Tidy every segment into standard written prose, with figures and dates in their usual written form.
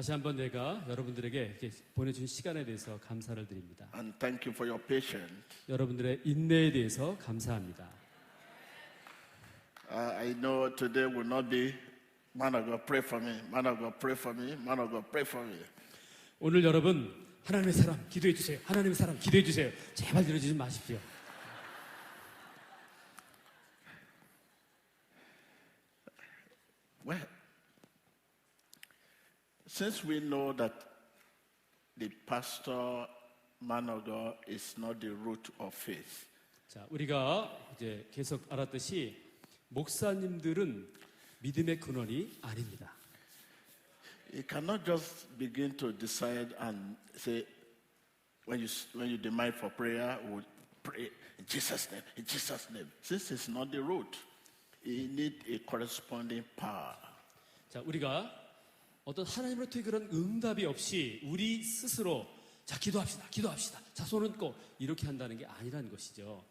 다시 한번 내가 여러분들에게 이렇게 보내준 시간에 대해서 감사를 드립니다. And thank you for your patience. 여러분들의 인내에 대해서 감사합니다. I know today will not be, man of God, pray for me, man of God, pray for me, man of God, pray for me. 오늘 여러분 하나님의 사람 기도해 주세요. 하나님의 사람 기도해 주세요. 제발 이러지 마십시오. Well, since we know that the pastor, man of God, is not the root of faith, 자, 우리가 이제 계속 알았듯이 목사님들은 믿음의 근원이 아닙니다. you cannot just begin to decide and say, when you demand for prayer, we'll pray in Jesus' name, in Jesus' name. Since it's not the root, you need a corresponding power. 자, 우리가 어떤 하나님으로부터 그런 응답이 없이 우리 스스로 자, 기도합시다. 자, 손은 꼭 이렇게 한다는 게 아니라는 것이죠.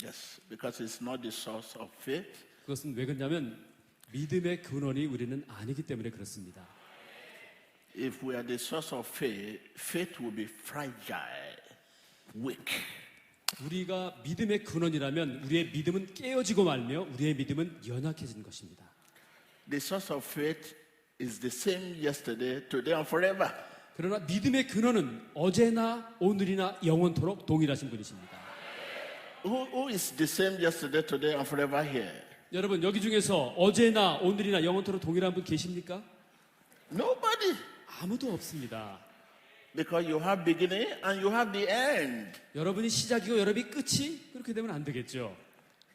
Yes, because it's not the source of faith. 그것은 왜 그러냐면 믿음의 근원이 우리는 아니기 때문에 그렇습니다. If we are the source of faith, faith will be fragile, weak. 우리가 믿음의 근원이라면 우리의 믿음은 깨어지고 말며 우리의 믿음은 연약해진 것입니다. The source of faith is the same yesterday, today, and forever. 그러나 믿음의 근원은 어제나 오늘이나 영원토록 동일하신 분이십니다. Who is the same yesterday, today, and forever here? 여러분 여기 중에서 어제나 오늘이나 영원토록 동일한 분 계십니까? Nobody. 아무도 없습니다. Because you have beginning and you have the end. 여러분이 시작이고 여러분이 끝이 그렇게 되면 안 되겠죠.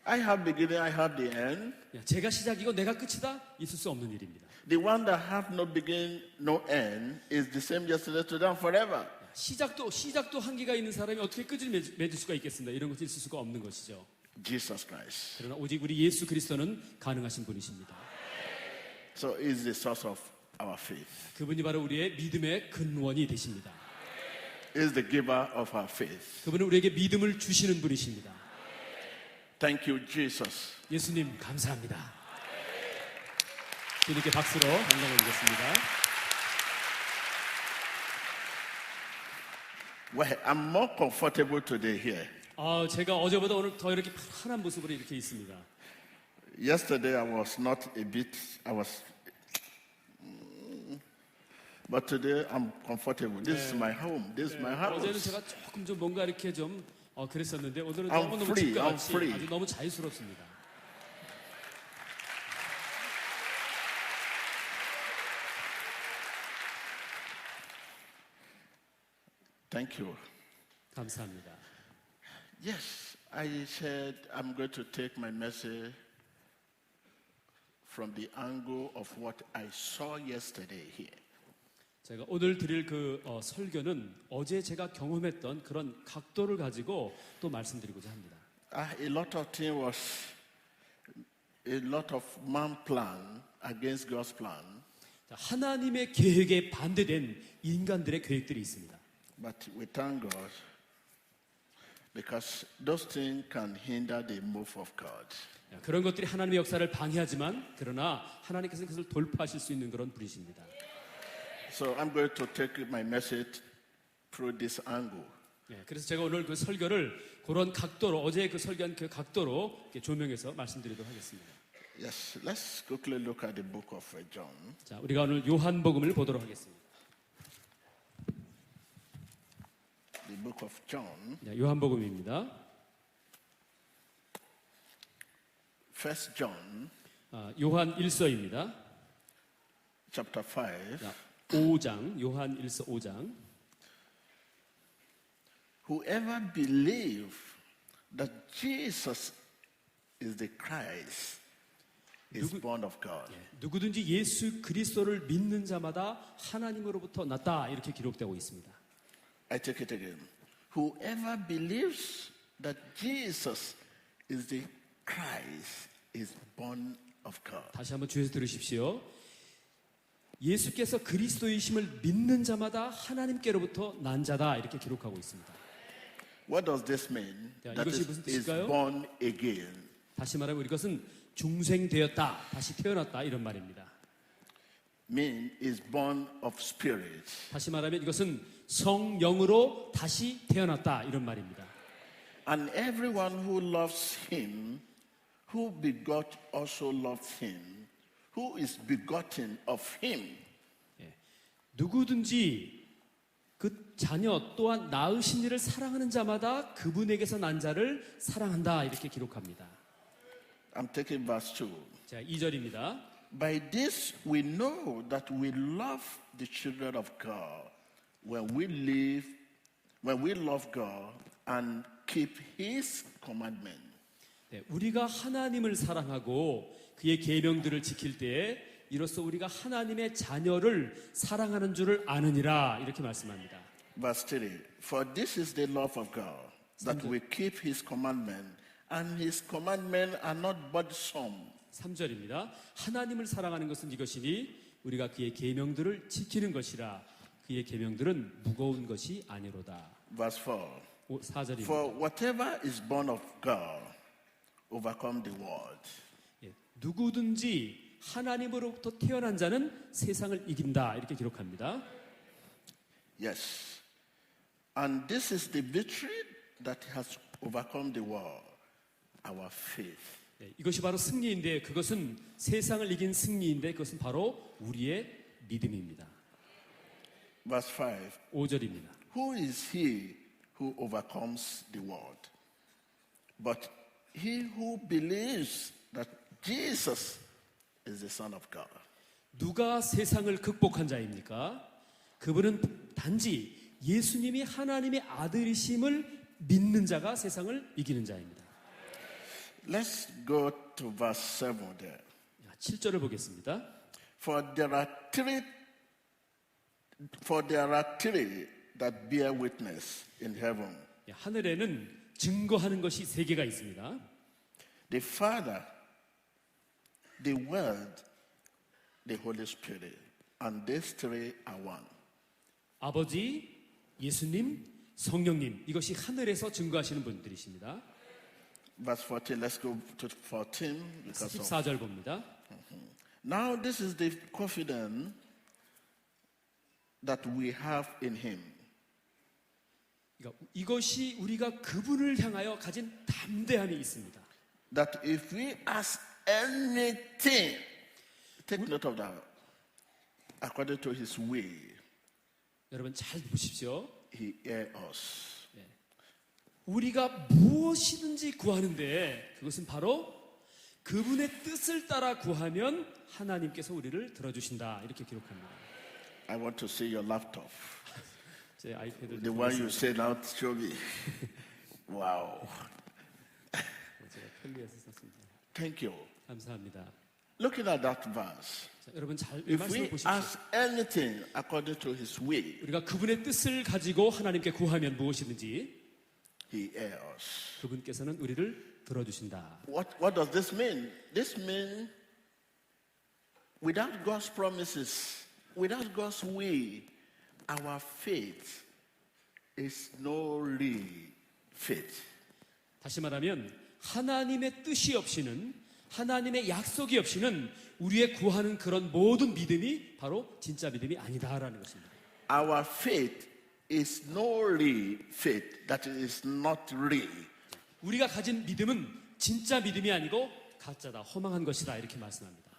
I have beginning, I have the end. 제가 시작이고 내가 끝이다? 있을 수 없는 일입니다. The one that have no beginning, no end is the same yesterday, today, and forever. 시작도 한계가 있는 사람이 어떻게 끝을 맺을 수가 있겠습니다. 이런 것이 있을 수가 없는 것이죠. Jesus Christ. 그러나 오직 우리 예수 그리스도는 가능하신 분이십니다. So he is the source of our faith. 그분이 바로 우리의 믿음의 근원이 되십니다. He is the giver of our faith. 그분은 우리에게 믿음을 주시는 분이십니다. Thank you, Jesus. 예수님 감사합니다. 주님께 박수로 영광 올리겠습니다. Well, I'm more comfortable today here. 제가 어제보다 오늘 더 이렇게 편한 모습으로 이렇게 있습니다. Yesterday I was not a bit, but today I'm comfortable. This is my home. This is my 어제는 house. 제가 조금 좀 뭔가 이렇게 좀 그랬었는데 오늘은 I'm 너무 free, 집과 I'm 같이 free. 아주 너무 자유스럽습니다. Thank you. 감사합니다. Yes, I said I'm going to take my message from the angle of what I saw yesterday here. 제가 오늘 드릴 그 설교는 어제 제가 경험했던 그런 각도를 가지고 또 말씀드리고자 합니다. A lot of things was a lot of man plan against God's plan. 하나님의 계획에 반대된 인간들의 계획들이 있습니다. But we thank God because those things can hinder the move of God. 그런 것들이 하나님의 역사를 방해하지만 그러나 하나님께서 그것을 돌파하실 수 있는 그런 분이십니다. So I'm going to take my message through this angle. 그래서 제가 오늘 그 설교를 그런 각도로 어제 그 설교한 그 각도로 이렇게 조명해서 말씀드리도록 하겠습니다. Yes, let's quickly look at the book of John. 자, 우리가 오늘 요한복음을 보도록 하겠습니다. The book of John. 요한복음입니다. First John. 요한 1서입니다. Chapter 5. 5장, 요한 1서 5장. Whoever believes that Jesus is the Christ is born of God. 누구든지 예수 그리스도를 믿는 자마다 하나님으로부터 났다 이렇게 기록되고 있습니다. I take it again. Whoever believes that Jesus is the Christ is born of God. 다시 한번 주의해서 들으십시오. 예수께서 그리스도이심을 믿는 자마다 하나님께로부터 난 자다 이렇게 기록하고 있습니다. What does this mean? 야, That 이것이 무슨 is 뜻일까요? born again. 다시 말하면 이것은 중생되었다, 다시 태어났다 이런 말입니다. mean is born of spirit. 다시 말하면 이것은 성령으로 다시 태어났다 이런 말입니다. And everyone who loves him, who begot also loves him, who is begotten of him. 누구든지 그 자녀 또한 낳으신 이를 사랑하는 자마다 그분에게서 난 자를 사랑한다 이렇게 기록합니다. I'm taking verse 2. 자, 2절입니다. By this we know that we love the children of God when we love God and keep his commandment. 네, 우리가 하나님을 사랑하고 그의 계명들을 지킬 때에 이로써 우리가 하나님의 자녀를 사랑하는 줄을 아느니라 이렇게 말씀합니다. Verse 3. For this is the love of God, that we keep his commandment, and his commandments are not burdensome. 3절입니다. 하나님을 사랑하는 것은 이것이니 우리가 그의 계명들을 지키는 것이라 그의 계명들은 무거운 것이 아니로다. Verse 4. 4절입니다. For whatever is born of God overcome the world. 누구든지 하나님으로부터 태어난 자는 세상을 이긴다 이렇게 기록합니다. Yes. And this is the victory that has overcome the world, our faith. 이것이 바로 승리인데 그것은 세상을 이긴 승리인데 그것은 바로 우리의 믿음입니다. Verse 5. 5절입니다. Who is he who overcomes the world? But he who believes that Jesus is the Son of God. 누가 세상을 극복한 자입니까? 그분은 단지 예수님이 하나님의 아들이심을 믿는 자가 세상을 이기는 자입니다. Let's go to verse 7 there. 7절을 보겠습니다. For there are three that bear witness in heaven. 하늘에는 증거하는 것이 세 개가 있습니다. The Father, the Word, the Holy Spirit. And these three are one. 아버지, 예수님, 성령님 이것이 하늘에서 증거하시는 분들이십니다. Verse 14, let's go to 14. Because of 14절 봅니다. Now this is the confidence that we have in him. 그러니까 이것이 우리가 그분을 향하여 가진 담대함이 있습니다. That if we ask anything, take note of that, according to his way, 여러분 잘 보십시오. he hears us. 우리가 무엇이든지 구하는데 그것은 바로 그분의 뜻을 따라 구하면 하나님께서 우리를 들어주신다 이렇게 기록합니다. I want to see your laptop. 제 아이패드 The one you said out, show me. Wow. 제가 편리해서 썼습니다. Thank you. 감사합니다. Looking at that verse, 자, 여러분 잘 if 말씀을 we 보십시오. ask anything according to his way, 우리가 그분의 뜻을 가지고 하나님께 구하면 무엇이든지 he hears us. 그분께서는 우리를 들어주신다. What does this mean? This means without God's promises, without God's way, our faith is no real faith. 다시 말하면 하나님의 뜻이 없이는 하나님의 약속이 없이는 우리의 구하는 그런 모든 믿음이 바로 진짜 믿음이 아니다라는 것입니다. Our faith is no real faith. That is not real. 우리가 가진 믿음은 진짜 믿음이 아니고 가짜다, 허망한 것이다 이렇게 말씀합니다.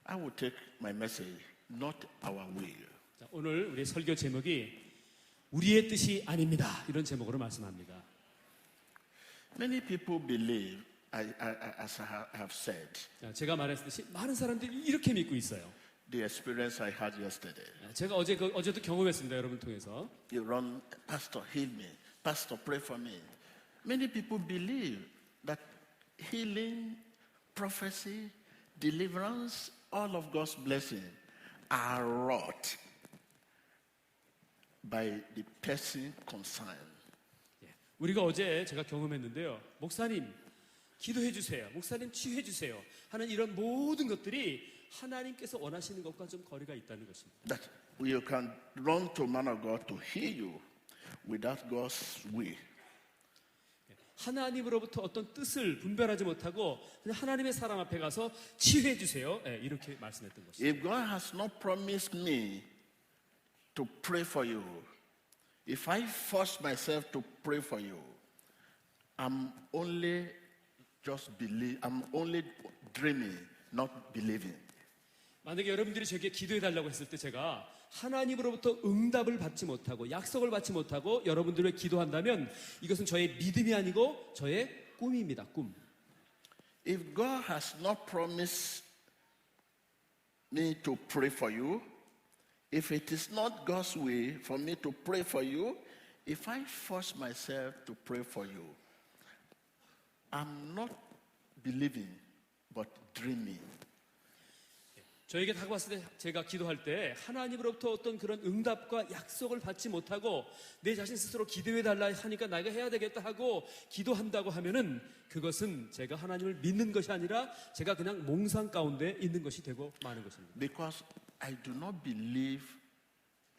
I will take my message, not our will. 자, 오늘 우리의 설교 제목이 우리의 뜻이 아닙니다 이런 제목으로 말씀합니다. Many people believe, as I have said, 자, 제가 말했듯이 많은 사람들이 이렇게 믿고 있어요. the experience I had yesterday. 자, 제가 어제도 경험했습니다. 여러분 통해서. You run, Pastor, heal me. Pastor, pray for me. Many people believe that healing, prophecy, deliverance, all of God's blessings are wrought by the person concerned. 우리가 어제 제가 경험했는데요. 목사님 기도해 주세요. 목사님 치유해 주세요. 하는 이런 모든 것들이 하나님께서 원하시는 것과 좀 거리가 있다는 것입니다. That you can run to man of God to heal you without God's will. 하나님으로부터 어떤 뜻을 분별하지 못하고 그냥 하나님의 사람 앞에 가서 치유해 주세요. 예, 이렇게 말씀했던 것이죠. If God has not promised me to pray for you, if I force myself to pray for you, I'm only dreaming, not believing. 만약에 여러분들이 저에게 기도해 달라고 했을 때 제가 하나님으로부터 응답을 받지 못하고 약속을 받지 못하고 여러분들을 기도한다면 이것은 저의 믿음이 아니고 저의 꿈입니다. 꿈. If God has not promised me to pray for you, if it is not God's way for me to pray for you, if I force myself to pray for you, I'm not believing, but dreaming. 저에게 다가왔을 때 제가 기도할 때 하나님으로부터 어떤 그런 응답과 약속을 받지 못하고 내 자신 스스로 기도해 달라 하니까 내가 해야 되겠다 하고 기도한다고 하면은 그것은 제가 하나님을 믿는 것이 아니라 제가 그냥 몽상 가운데 있는 것이 되고 마는 것입니다. Because I do not believe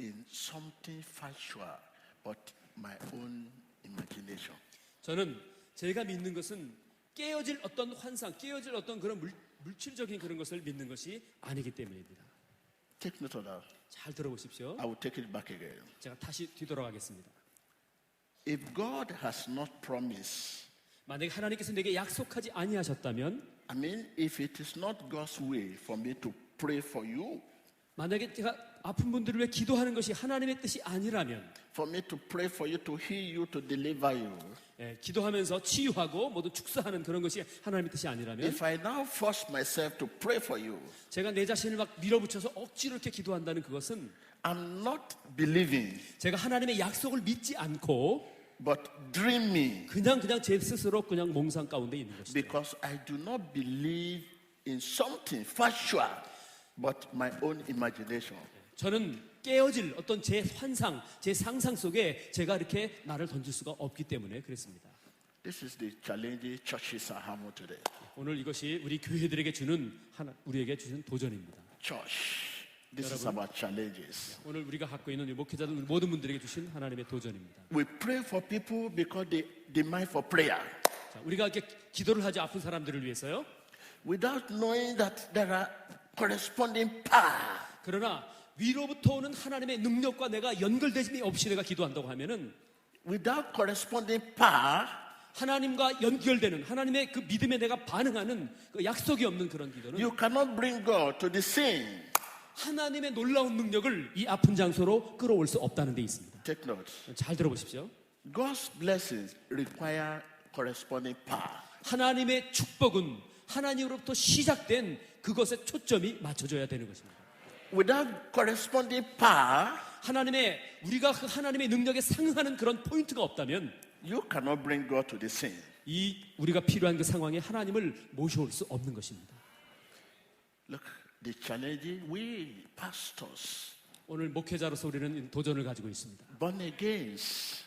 in something factual, but my own imagination. 저는 제가 믿는 것은 깨어질 어떤 환상, 깨어질 어떤 그런 물질적인 그런 것을 믿는 것이 아니기 때문입니다. Take note of that. 잘 들어보십시오. I will take it back again. 제가 다시 뒤돌아가겠습니다. If God has not promised, 만약에 하나님께서 내게 약속하지 아니하셨다면, I mean, if it is not God's way for me to pray for you, 만약에 제가 아픈 분들을 위해 기도하는 것이 하나님의 뜻이 아니라면, for me to pray for you, to heal you, to deliver you, 기도하면서 치유하고 모두 축사하는 그런 것이 하나님의 뜻이 아니라면, if I now force myself to pray for you, 제가 내 자신을 막 밀어붙여서 억지로 이렇게 기도한다는 그것은 I'm not believing, 제가 하나님의 약속을 믿지 않고 but dreaming, 그냥 제 스스로 그냥 몽상 가운데 있는 것이죠. because I do not believe in something factual, but my own imagination. 저는 깨어질 어떤 제 환상, 제 상상 속에 제가 이렇게 나를 던질 수가 없기 때문에 그랬습니다. This is the challenge churches are having today. 오늘 이것이 우리 교회들에게 주는 우리에게 주는 도전입니다. Church, this is about challenges. 오늘 우리가 갖고 있는 이 목회자들 모든 분들에게 주신 하나님의 도전입니다. We pray for people because they demand for prayer, 자, 우리가 이렇게 기도를 하지 아픈 사람들을 위해서요. without knowing that there are corresponding power. 그러나 위로부터 오는 하나님의 능력과 내가 연결되지 없이 내가 기도한다고 하면은 Without corresponding power, 하나님과 연결되는 하나님의 그 믿음에 내가 반응하는 그 약속이 없는 그런 기도는 you cannot bring God to the scene. 하나님의 놀라운 능력을 이 아픈 장소로 끌어올 수 없다는 데 있습니다. Take note. 잘 들어보십시오. God's blessings require corresponding power. 하나님의 축복은 하나님으로부터 시작된 그것에 초점이 맞춰져야 되는 것입니다. Without corresponding power, 우리가 그 하나님의 능력에 상응하는 그런 포인트가 없다면 you cannot bring God to the scene. 우리가 필요한 그 상황에 하나님을 모셔올 수 없는 것입니다. Look, the challenge we pastors, 오늘 목회자로서 우리는 도전을 가지고 있습니다. born agains,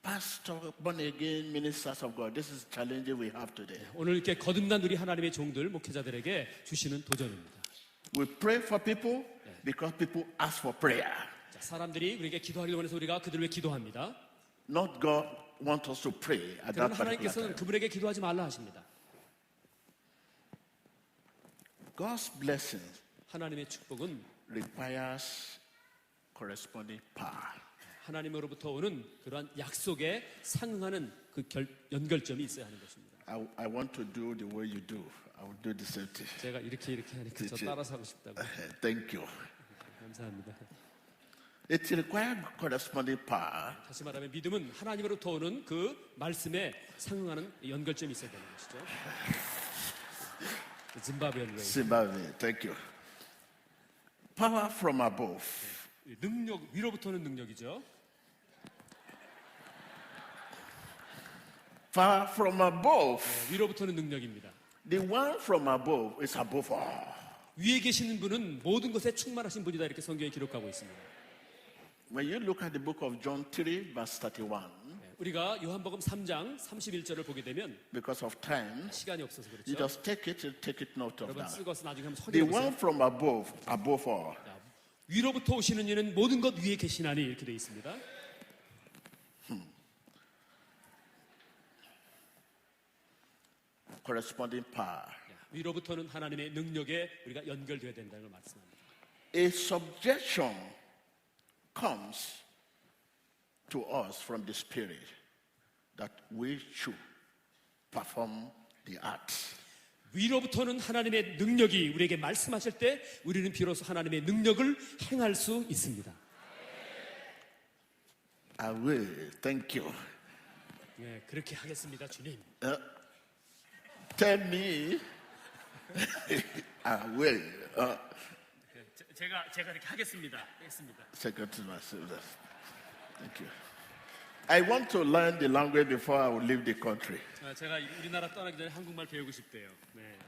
pastor, born again ministers of God. This is the challenge we have today. 오늘 이렇게 거듭난 우리 하나님의 종들, 목회자들에게 주시는 도전입니다. We pray for people because people ask for prayer. 자, 사람들이 우리에게 기도하기를 원해서 우리가 그들을 위해 기도합니다. Not God wants us to pray at 그러나 that particular 하나님께서는 time. 그분에게 기도하지 말라 하십니다. God's blessings 하나님의 축복은 requires corresponding power. 하나님으로부터 오는 그러한 약속에 상응하는 그 연결점이 있어야 하는 것입니다. I want to do the way you do. I will do the same thing. 제가 이렇게 하니까 저 따라서 하고 싶다고. Thank you. 감사합니다. It requires corresponding power. 다시 말하면 믿음은 하나님으로부터 오는 그 말씀에 상응하는 연결점이 있어야 되는 것이죠. 짐바브웨 웨이. Zimbabwe, thank you. Power from above. 능력 위로부터 오는 능력이죠. Power from above. 위로부터 오는 능력입니다. The one from above is above all. 위에 계시는 분은 모든 것에 충만하신 분이다 이렇게 성경에 기록하고 있습니다. When you look at the book of John 3, verse 31, 우리가 요한복음 3장 31절을 보게 되면 because of time, 시간이 없어서 you 그렇죠. just take it note of 여러분 that. 쓰고서 나중에 한번 The 확인해 one 보세요. from above all. 위로부터 오시는 이는 모든 것 위에 계시나니 이렇게 되어 있습니다. corresponding power. 위로부터는 하나님의 능력에 우리가 연결되어야 된다는 걸 말씀합니다. A subjection comes to us from the Spirit that we should perform the acts. 위로부터는 하나님의 능력이 우리에게 말씀하실 때 우리는 비로소 하나님의 능력을 행할 수 있습니다. I will. Thank you. 예, 그렇게 하겠습니다, 주님. Tell me. I will. 제가 그렇게 하겠습니다. Second to myself. Thank you. I want to learn the language before I will leave the country. 제가 우리나라 떠나기 전에 한국말 배우고 싶대요. 네.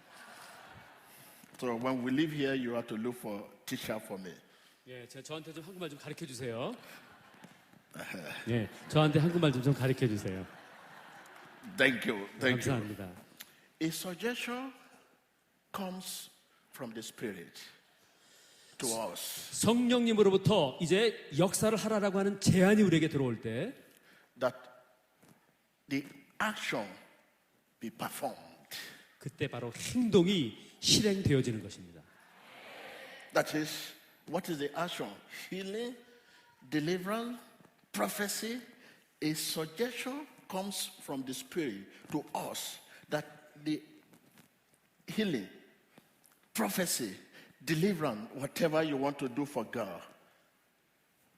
So when we leave here, you have to look for teacher for me. 예, 저한테 좀 한국말 좀 가르쳐 주세요. 예, 저한테 한국말 좀 가르쳐 주세요. Thank you. Thank you. 감사합니다. A suggestion comes from the Spirit to us 성령님으로부터 이제 역사를 하라라고 하는 제안이 우리에게 들어올 때 that the action be performed. 그때 바로 행동이 실행되어지는 것입니다. That is, what is the action? Healing, deliverance, prophecy. A suggestion comes from the Spirit to us that the healing, prophecy, deliverance, whatever you want to do for God,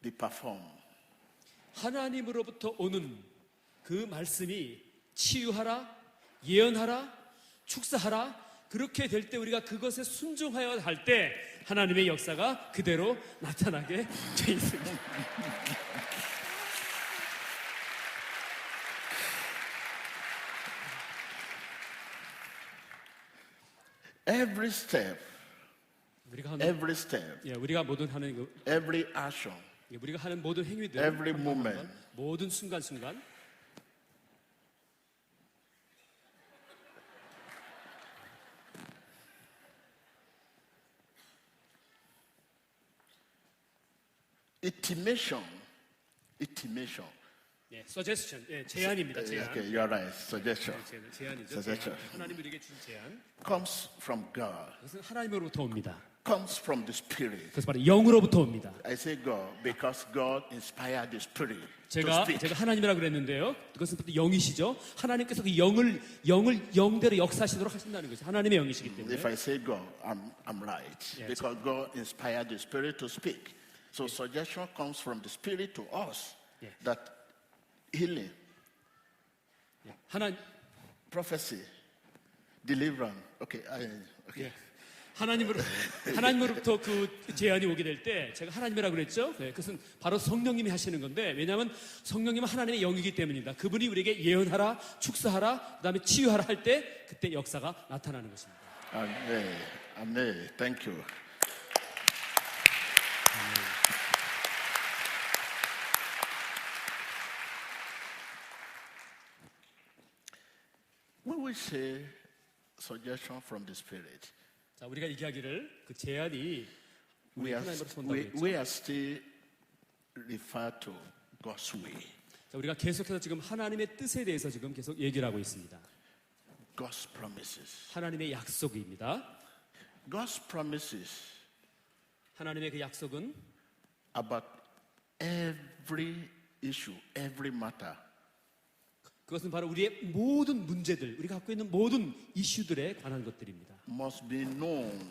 be performed. 하나님으로부터 오는 그 말씀이 치유하라, 예언하라, 축사하라 그렇게 될 때 우리가 그것에 순종하여 할 때 하나님의 역사가 그대로 나타나게 돼 있습니다. Every step, 우리가 하는 every step, 우리가 모든 하는 every action, 우리가 하는 모든 행위들, every moment 모든 순간순간 intimation. suggestion, 제안입니다. 제안. Okay, you're right. Suggestion 제안이죠. Suggestion. 하나님이 우리에게 준 제안. comes from God, 그것은 하나님으로부터 옵니다. comes from the Spirit. 그래서 바로 영으로부터 옵니다. I say God because God inspired the Spirit to 제가 speak. 하나님이라고 그랬는데요. 그것은 또 영이시죠. 하나님께서 그 영을 영대로 역사하시도록 하신다는 거죠. 하나님의 영이시기 때문에. If I say God, I'm right Yes. because God inspired the Spirit to speak. So suggestion comes from the Spirit to us Yeah. that healing, prophecy, deliverance. Okay, okay. 하나님으로부터 그 제안이 오게 될 때 제가 하나님이라고 그랬죠. 그것은 바로 성령님이 하시는 건데 왜냐하면 성령님은 하나님의 영이기 때문입니다. 그분이 우리에게 예언하라, 축사하라, 그다음에 치유하라 할 때 그때 역사가 나타나는 것입니다. Amen. Amen. Thank you. When we say suggestion from the Spirit, 자, 우리가 얘기하기를 그 제안이 we are, 하나님으로부터 온다고 했죠. we are still referred to God's way. 자, 우리가 계속해서 지금 하나님의 뜻에 대해서 지금 계속 얘기를 하고 있습니다. God's promises. 하나님의 약속입니다. God's promises 하나님의 그 약속은 about every issue, every matter. 그것은 바로 우리의 모든 문제들, 우리가 갖고 있는 모든 이슈들에 관한 것들입니다. Must be known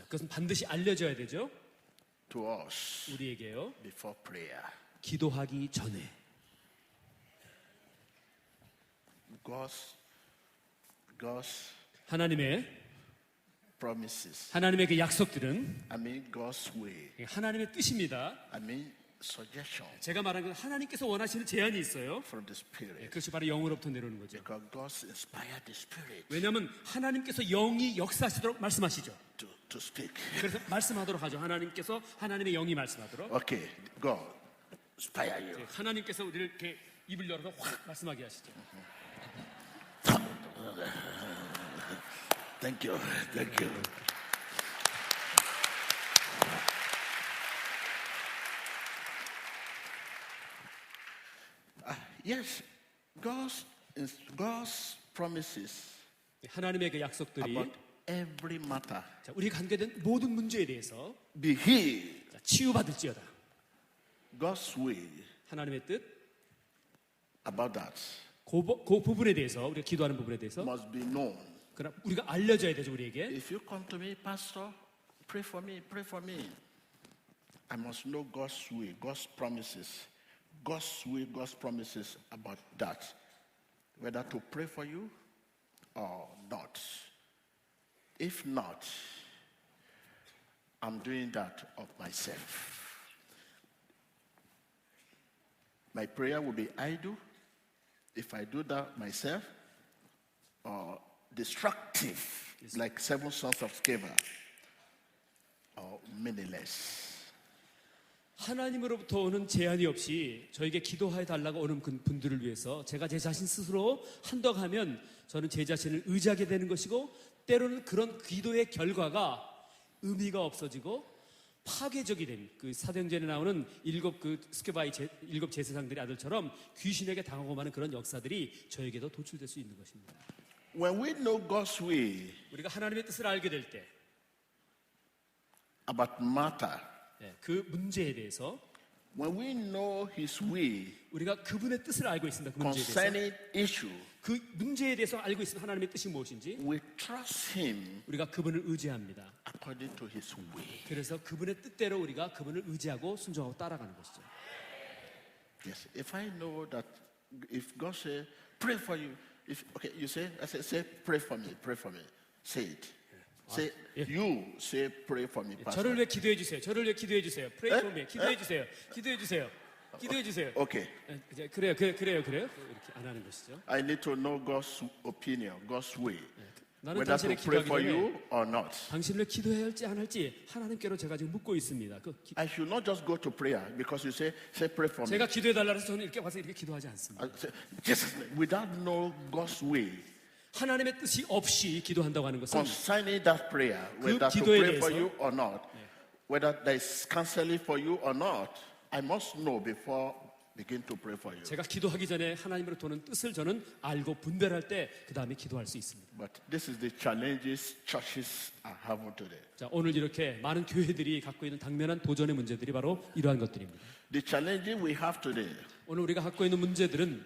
그것은 반드시 알려져야 되죠. to us 우리에게요. before prayer. 기도하기 전에 God's 하나님의 promises. 그 약속들은 I mean God's way. 하나님의 뜻입니다. I mean suggestion 제가 말한 건 하나님께서 원하시는 제안이 있어요. from the Spirit. 그것이 바로 영으로부터 내려오는 거죠. Because God inspired the Spirit 왜냐하면 하나님께서 영이 역사하시도록 말씀하시죠. to speak. 그래서 말씀하도록 하죠. 하나님께서 하나님의 영이 말씀하도록. Okay, God inspire you. 하나님께서 우리를 이렇게 입을 열어서 확 말씀하게 하시죠. Thank you. Thank you. Yes, God's promises 하나님의 그 약속들이 about every matter. 자, 우리 관계된 모든 문제에 대해서 Be healed. 자, 치유받을지어다. God's way 하나님의 뜻, about that 그 부분에 대해서 우리가 기도하는 부분에 대해서 must be known. 그럼 우리가 알려줘야 되죠 우리에게. If you come to me, Pastor, pray for me, pray for me. I must know God's way, God's promises. God's way, God's promises about that. Whether to pray for you or not. If not, I'm doing that of myself. My prayer will be idle if I do that myself, or destructive, like 7 sons of Sceva, or meaningless. 하나님으로부터 오는 제한이 없이 저에게 기도해 달라고 오는 그 분들을 위해서 제가 제 자신 스스로 한다고 하면 저는 제 자신을 의지하게 되는 것이고 때로는 그런 기도의 결과가 의미가 없어지고 파괴적이 된 그 사도행전에 나오는 7 스케바의 7 제사장들의 아들처럼 귀신에게 당하고 마는 그런 역사들이 저에게도 도출될 수 있는 것입니다. When we know God's way 우리가 하나님의 뜻을 알게 될 때 about matter, 그 문제에 대해서 when we know His way 우리가 그분의 뜻을 알고 있습니다. 그 문제에 대해서 concerning issue, 그 문제에 대해서 알고 있는 하나님의 뜻이 무엇인지 we trust Him 우리가 그분을 의지합니다. according to His way. 그래서 그분의 뜻대로 우리가 그분을 의지하고 순종하고 따라가는 것이죠. Yes, if I know that, if God say, pray for you, if okay, you say, I say, pray for me, say it. Say, you say, pray for me, Pastor. 저를 위해 기도해 주세요. 저를 위해 기도해 주세요. Pray for me. 기도해 주세요. 기도해 주세요. 기도해 주세요. Okay, 그래요. 이렇게 안 하는 것이죠. I need to know God's opinion, God's way, 나는 whether to 당신의 pray 기도하기 for 전에 you or not. 당신을 기도해야 할지 안 할지 하나님께로 제가 지금 묻고 있습니다. I should not just go to prayer because you say pray for me. 제가 기도해 달라고 해서 저는 이렇게 와서 이렇게 기도하지 않습니다. I say, Jesus, without know God's way 하나님의 뜻이 없이 기도한다고 하는 것은 concerning that prayer, whether to 기도에 pray for 대해서, you or not, whether there is counseling for you or not, I must know before begin to pray for you. 제가 기도하기 전에 하나님으로부터 오는 뜻을 저는 알고 분별할 때 그 다음에 기도할 수 있습니다. But this is the challenges churches are having today. 자, 오늘 이렇게 많은 교회들이 갖고 있는 당면한 도전의 문제들이 바로 이러한 것들입니다. The challenge we have today, 오늘 우리가 갖고 있는 문제들은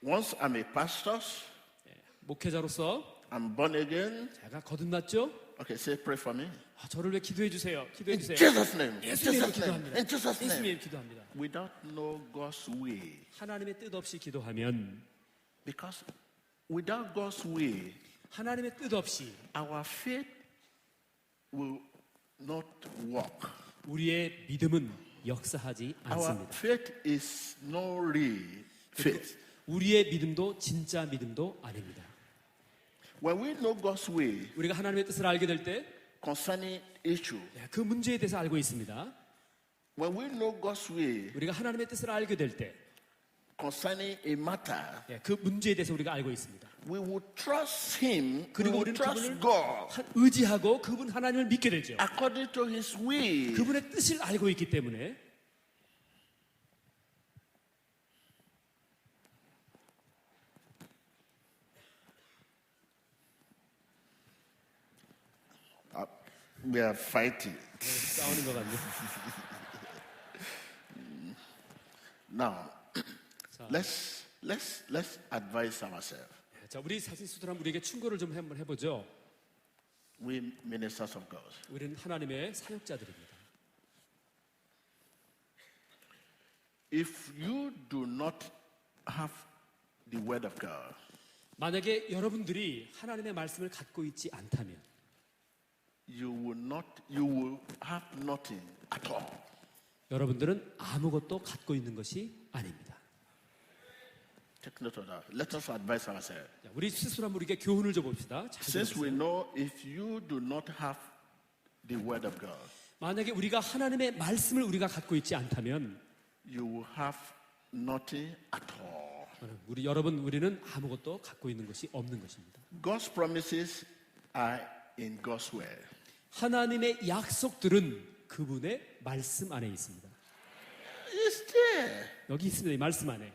once I'm a pastor, 목회자로서 I'm born again. 제가 거듭났죠? Okay, say pray for me. 저를 위해 기도해 주세요. 기도해 In 주세요. Jesus' name. In 예수님으로 Jesus' name. 기도합니다. In Jesus' name. 예수님으로 기도합니다. Without know God's way. 하나님의 뜻 없이 기도하면 Because without God's way, 하나님의 뜻 없이 our faith will not work. 우리의 믿음은 역사하지 Our 않습니다. faith is no real faith. 우리의 믿음도 진짜 믿음도 아닙니다. When we know God's way 우리가 하나님의 뜻을 알게 될 때 그 concerning issue, 문제에 대해서 알고 있습니다. when we know God's way 우리가 하나님의 뜻을 알게 될 때 그 concerning a matter, 문제에 대해서 우리가 알고 있습니다. we will trust Him, we 그리고 will 우리는 trust 그분을 God 의지하고 그분 하나님을 믿게 되죠. according to His way. 그분의 뜻을 알고 있기 때문에 We are fighting. 싸우는 것 같네요. Now, let's advise ourselves. 자, 우리 사신수들한 우리에게 충고를 좀 한번 해보죠. We ministers of God. 우리는 하나님의 사역자들입니다. If you do not have the word of God, 만약에 여러분들이 하나님의 말씀을 갖고 있지 않다면 you will have nothing at all. 여러분들은 아무것도 갖고 있는 것이 아닙니다. Take note of that. Let us advise ourselves. 자, 우리 스스로 한번 우리에게 교훈을 좀 봅시다. 잘 Since we 들어보세요. know if you do not have the word of God, 만약에 우리가 하나님의 말씀을 우리가 갖고 있지 않다면 you will have nothing at all. 우리는 아무것도 갖고 있는 것이 없는 것입니다. God's promises are in God's word. 하나님의 약속들은 그분의 말씀 안에 있습니다. It's there. 여기 있습니다. 이 말씀 안에.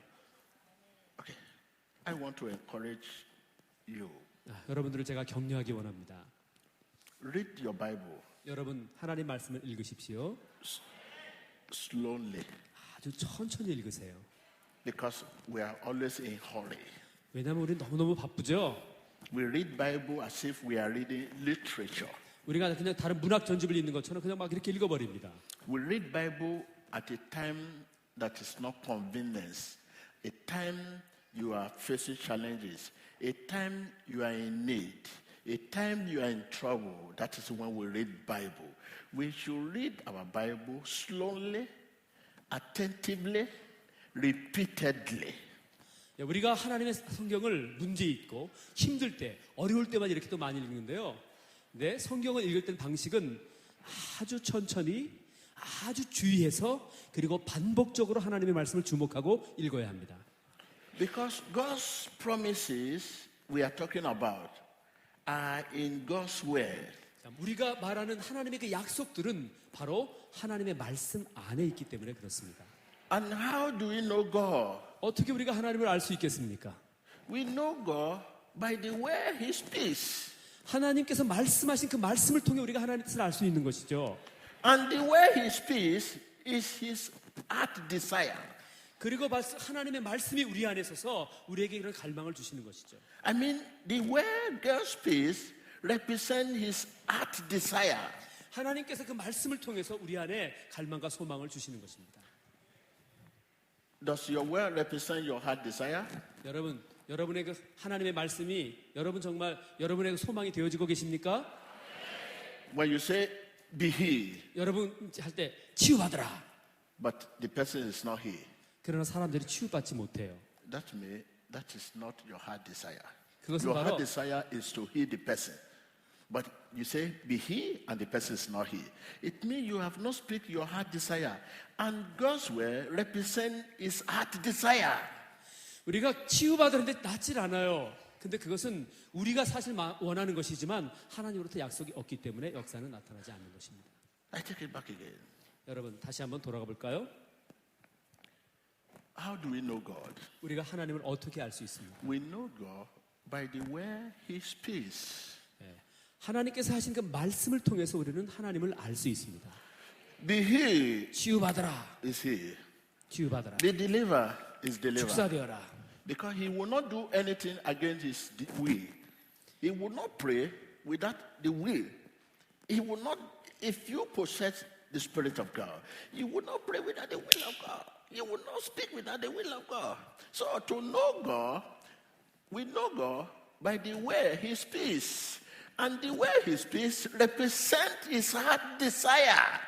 Okay. I want to encourage you. 여러분들을 제가 격려하기 원합니다. Read your Bible 여러분 하나님 말씀을 읽으십시오. slowly 아주 천천히 읽으세요. because we are always in hurry. 왜냐하면 우리 너무너무 바쁘죠. We read Bible as if we are reading literature. 우리가 그냥 다른 문학 전집을 읽는 것처럼 그냥 막 이렇게 읽어버립니다. We read Bible at a time that is not convenience, a time you are facing challenges, a time you are in need, a time you are in trouble. That is when we read Bible. We should read our Bible slowly, attentively, repeatedly. 우리가 하나님의 성경을 문제 있고 힘들 때, 어려울 때만 이렇게 또 많이 읽는데요. 근데 성경을 읽을 때 방식은 아주 천천히, 아주 주의해서 그리고 반복적으로 하나님의 말씀을 주목하고 읽어야 합니다. Because God's promises we are talking about are in God's word. 우리가 말하는 하나님의 그 약속들은 바로 하나님의 말씀 안에 있기 때문에 그렇습니다. And how do we know God? 어떻게 우리가 하나님을 알 수 있겠습니까? We know God by the way He speaks. 하나님께서 말씀하신 그 말씀을 통해 우리가 하나님의 뜻을 알 수 있는 것이죠. And the way He speaks is His heart desire. 그리고 하나님의 말씀이 우리 안에 서서 우리에게 이런 갈망을 주시는 것이죠. I mean, the way God speaks represents His heart desire. 하나님께서 그 말씀을 통해서 우리 안에 갈망과 소망을 주시는 것입니다. Does your word represent your heart desire? 여러분, 여러분의 그 하나님의 말씀이 여러분 정말 여러분의 그 소망이 되어지고 계십니까? When you say, be healed, 여러분 할 때 치유받으라. but the person is not healed, 그러나 사람들이 치유받지 못해요. that means that is not your heart desire. 그것은 Your heart 바로 desire is to heal the person. But you say, be healed, and the person is not healed. It means you have not speak your heart desire. And God's word represents His heart desire. 우리가 치유받으는데 낫질 않아요. 근데 그것은 우리가 사실 원하는 것이지만 하나님으로부터 약속이 없기 때문에 역사는 나타나지 않는 것입니다. I take it back again. 여러분 다시 한번 돌아가 볼까요? How do we know God? 우리가 하나님을 어떻게 알 수 있습니까? We know God by the way He speaks. 하나님께서 하신 그 말씀을 통해서 우리는 하나님을 알 수 있습니다. The healed 치유받으라. is healed. 치유받으라. The deliver is delivered. 축사되어라. Because He will not do anything against His will. He will not pray without the will. He will not, if you possess the Spirit of God, you will not pray without the will of God. You will not speak without the will of God. So to know God, we know God by the way He speaks. And the way He speaks represents His heart desire.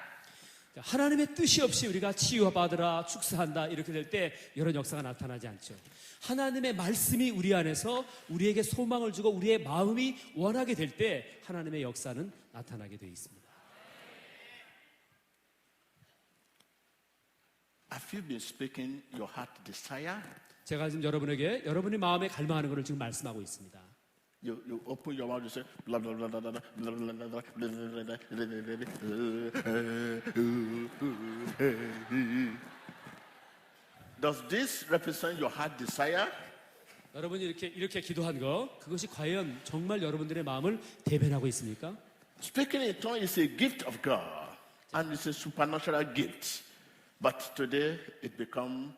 하나님의 뜻이 없이 우리가 치유받으라, 축사한다 이렇게 될 때 이런 역사가 나타나지 않죠. 하나님의 말씀이 우리 안에서 우리에게 소망을 주고 우리의 마음이 원하게 될 때 하나님의 역사는 나타나게 되어 있습니다. Have you been speaking your heart desire? 제가 지금 여러분에게 여러분의 마음에 갈망하는 것을 지금 말씀하고 있습니다. You open your mouth and say, blah, blah, blah, blah, blah, blah, blah, blah, blah, blah. Does this represent your heart desire? 여러분이 이렇게 기도한 거 그것이 과연 정말 여러분들의 마음을 대변하고 있습니까? Speaking in tongues is a gift of God, and it's a supernatural gift. But today it becomes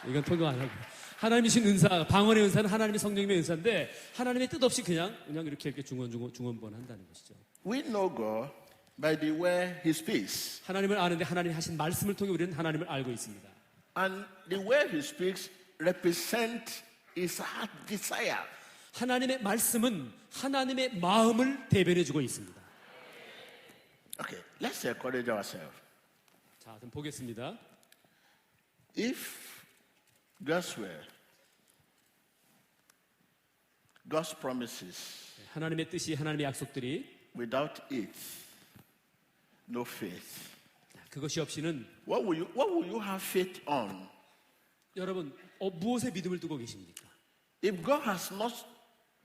이건 통역 안 하고 하나님이 주신 은사, 방언의 은사는 하나님의 성령님의 은사인데 하나님의 뜻 없이 그냥 이렇게 중언부언 한다는 것이죠. We know God by the way He speaks. 하나님을 아는데 하나님이 하신 말씀을 통해 우리는 하나님을 알고 있습니다. And the way He speaks represents His heart desire. 하나님의 말씀은 하나님의 마음을 대변해주고 있습니다. Okay, let's encourage ourselves. 자, 그럼 보겠습니다. If God's word, God's promises, 하나님의 뜻이 하나님의 약속들이 without it, no faith. 그것이 없이는 What will you have faith on? 여러분 무엇에 믿음을 두고 계십니까? If God has not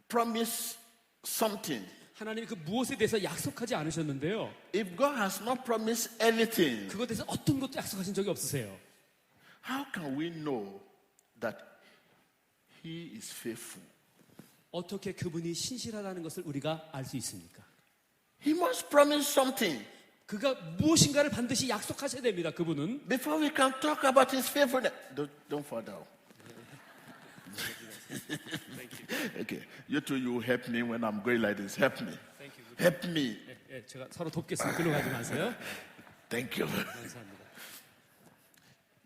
promised something, 하나님이 그 무엇에 대해서 약속하지 않으셨는데요. if God has not promised anything, 그것에 대해서 어떤 것도 약속하신 적이 없으세요. how can we know that he is faithful? 어떻게 그분이 신실하다는 것을 우리가 알 수 있습니까? He must promise something 그가 무엇인가를 반드시 약속하셔야 됩니다. 그분은. before we can talk about his faithfulness. Don't fall down. Okay, you two, you help me when I'm going like this. Help me. Help me. 예, 제가 서로 돕겠습니다. 글로 가지 마세요. Thank you. 감사합니다.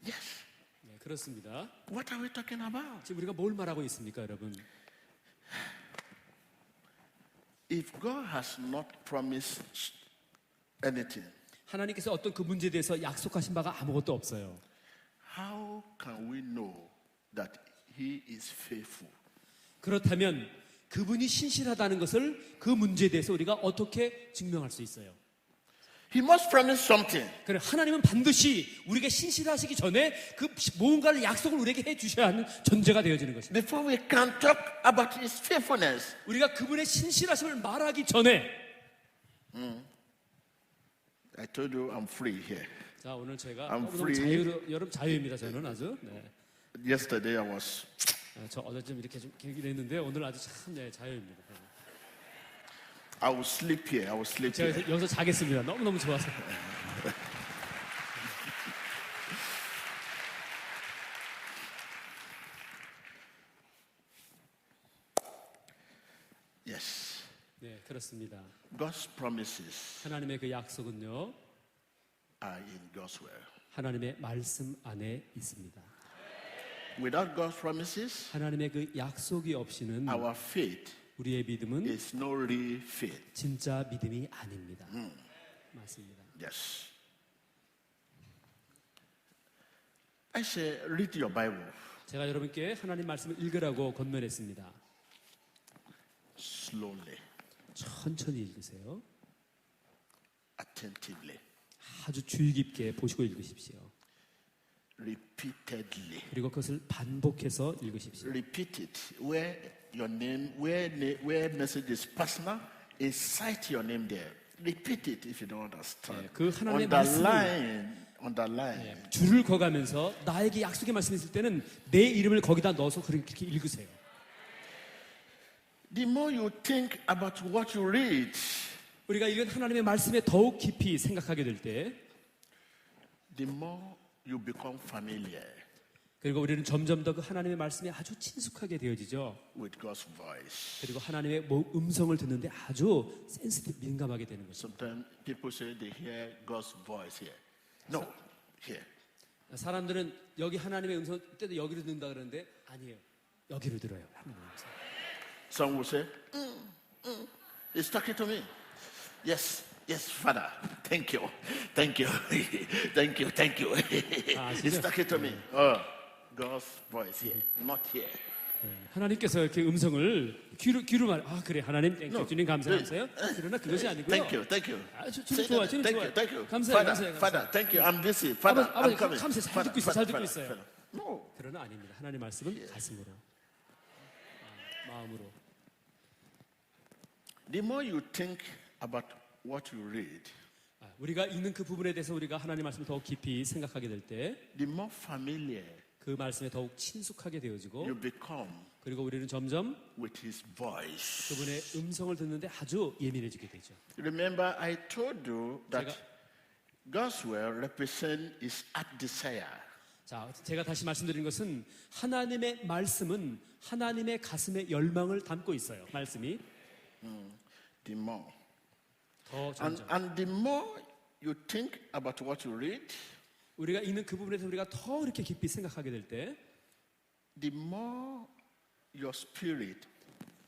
Yes. 네, 그렇습니다. What are we talking about? 지금 우리가 뭘 말하고 있습니까, 여러분? If God has not promised anything, 하나님께서 어떤 그 문제에 대해서 약속하신 바가 아무것도 없어요. how can we know that he is faithful? 그렇다면 그분이 신실하다는 것을 그 문제에 대해서 우리가 어떻게 증명할 수 있어요? He must promise something. 그래, 하나님은 반드시 우리가 신실하시기 전에 그 무언가를 약속을 우리에게 해 주셔야 하는 존재가 되어지는 것입니다. Before we can talk about his faithfulness, 우리가 그분의 신실하심을 말하기 전에 I told you I'm free here. 자, 오늘 제가 I'm 너무너무 free. 여러분 자유입니다. 저는 아주. 네. Yesterday I was, 저 어제 좀 이렇게 좀 길긴 했는데 오늘 아주 참 네, 자유입니다. I will sleep here. I will sleep 제가 here. 여기서 자겠습니다. 너무너무 좋아서. Yes. 네, 그렇습니다. God's promises 하나님의 그 약속은요. are in God's word. 하나님의 말씀 안에 있습니다. Without God's promises, 하나님의 그 약속이 없이는 our faith 우리의 믿음은 is no real faith. 진짜 믿음이 아닙니다. 맞습니다. Yes. I say, read your Bible 제가 여러분께 하나님 말씀을 읽으라고 권면했습니다. slowly, 천천히 읽으세요. attentively, 아주 주의 깊게 보시고 읽으십시오. repeatedly. 그리고 그것을 반복해서 읽으십시오. Repeat it. Where your name, where message is personal, cite your name there. Repeat it if you don't understand. 네, 그 하나님의 underline. 줄을 거가면서 나에게 약속의 말씀이 있을 때는 내 이름을 거기다 넣어서 그렇게 읽으세요. The more you think about what you read, 우리가 읽은 하나님의 말씀에 더욱 깊이 생각하게 될 때, the more you become familiar 그리고 우리는 점점 더 그 하나님의 말씀에 아주 친숙하게 되어지죠. with God's voice. 그리고 하나님의 음성을 듣는데 아주 센시티브 민감하게 되는 거죠. Sometimes people say they hear God's voice here. No, here. 사람들은 여기 하나님의 음성 때도 여기로 듣는다 그러는데 아니에요. 여기로 들어요. 하나님의 음성. Some will say, it's talking to me. Yes, Father. Thank you. Thank you. Thank you. Thank you. It's talking to me. Oh, God's voice here, not here. 하나님께서 이렇게 음성을 귀로 말. 아 그래 하나님 땡큐 No. 주님 감사하세요. 그러나 그것이 아니고요. Thank you. 아, 주님 Say 좋아, that. 주님 Thank 좋아. you. Thank you. 감사해요, Father, 감사해요, Father, thank you. I'm busy. Father, 아버지, I'm coming. 감사해요. 잘 듣고 있어요, 잘 듣고 있어요. No. 그러나 아닙니다. 하나님 말씀은 가슴으로, 마음으로. The more you think about what you read, 우리가 읽는 그 부분에 대해서 우리가 하나님 말씀을 더욱 깊이 생각하게 될 때, the more familiar 그 말씀에 더욱 친숙하게 되어지고, you become 그리고 우리는 점점 with His voice. 그분의 음성을 듣는데 아주 예민해지게 되죠. Remember, I told you that 제가- God's word represents His heart desire. 자, 제가 다시 말씀드린 것은 하나님의 말씀은 하나님의 가슴의 열망을 담고 있어요. 말씀이 The more. 더 점점 And the more you think about what you read, 우리가 읽는 그 부분에서 우리가 더 이렇게 깊이 생각하게 될 때, the more your spirit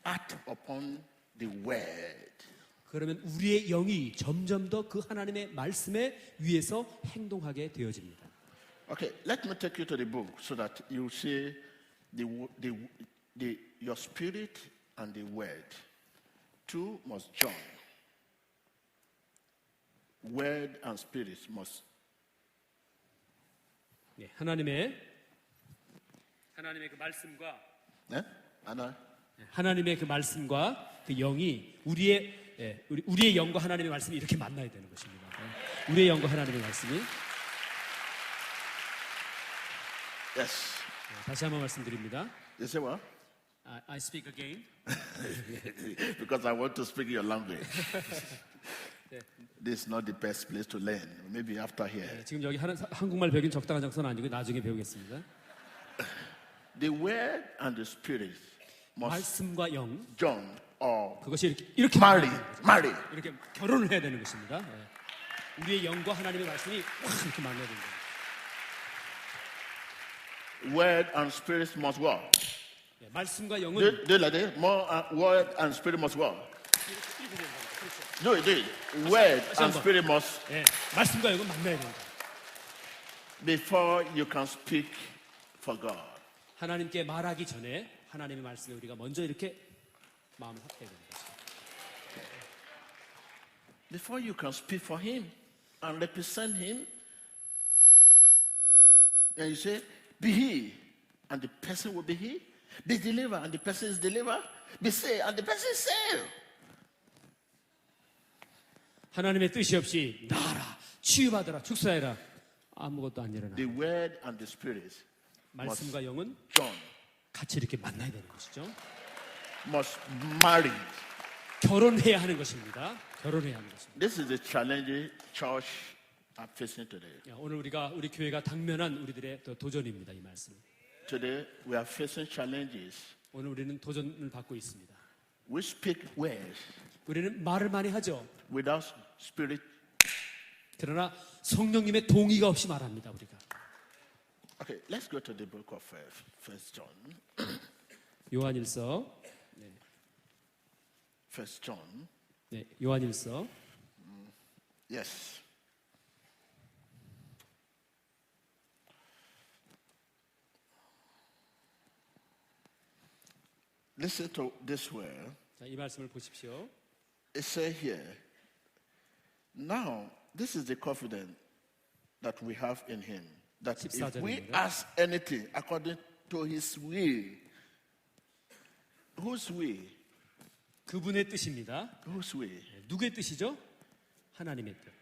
act upon the word. 그러면 우리의 영이 점점 더 그 하나님의 말씀에 위에서 행동하게 되어집니다. Okay, let me take you to the book so that you see your spirit and the word. Two must join. Word and spirit must. 네, 하나님의 그 말씀과 Anna? 하나님의 그 말씀과 그 영이 우리의 영과 하나님의 말씀이 이렇게 만나야 되는 것입니다. 우리의 영과 하나님의 말씀이 Yes. 다시 한번 말씀드립니다. You say what? I speak again. because I want to speak your language. This is not the best place to learn. Maybe after here. 네, 지금 여기 한국말 배우긴 적당한 장소는 아니고 나중에 배우겠습니다. The word and the spirit must 말씀과 영, join or 그것이 이렇게 marry. 이렇게 결혼을 해야 되는 것입니다. 예. 우리의 영과 하나님의 말씀이 확 이렇게 만나야 된다. Word and spirit must walk. 예, 말씀과 영은 Do it like this. More word and spirit must walk. Do it. Word and spirit must. 예, 말씀과 영은 만나야 된다. Before you can speak for God. 하나님께 말하기 전에 하나님의 말씀에 우리가 먼저 이렇게 마음을 합해야 됩니다. Before you can speak for Him and represent Him, and you say, be He, and the person will be He. Be delivered, and the person is delivered. Be saved, and the person is saved. 하나님의 뜻이 없이 나아라, 치유받아라, 축사해라 아무것도 안 일어나. The Word and the Spirit 말씀과 영은 join, 같이 이렇게 만나야 되는 것이죠. must marry. 결혼해야 하는 것입니다. 결혼해야 하는 것입니다. This is the challenge church are facing today. 오늘 우리 교회가 당면한 우리들의 도전입니다. 이 말씀. Today we are facing challenges. 오늘 우리는 도전을 받고 있습니다. We speak words 우리는 말을 많이 하죠. without spirit. 그러나 성령님의 동의가 없이 말합니다. 우리가. Okay, let's go to the book of First John. 요한일서. First John. 네, 요한일서. Yes. Listen to this word. 자, 이 말씀을 보십시오. It says here, now this is the confidence that we have in Him, that if we ask anything according to His will, whose will? 그분의 뜻입니다. Whose will? 누구의 뜻이죠? 하나님의 뜻.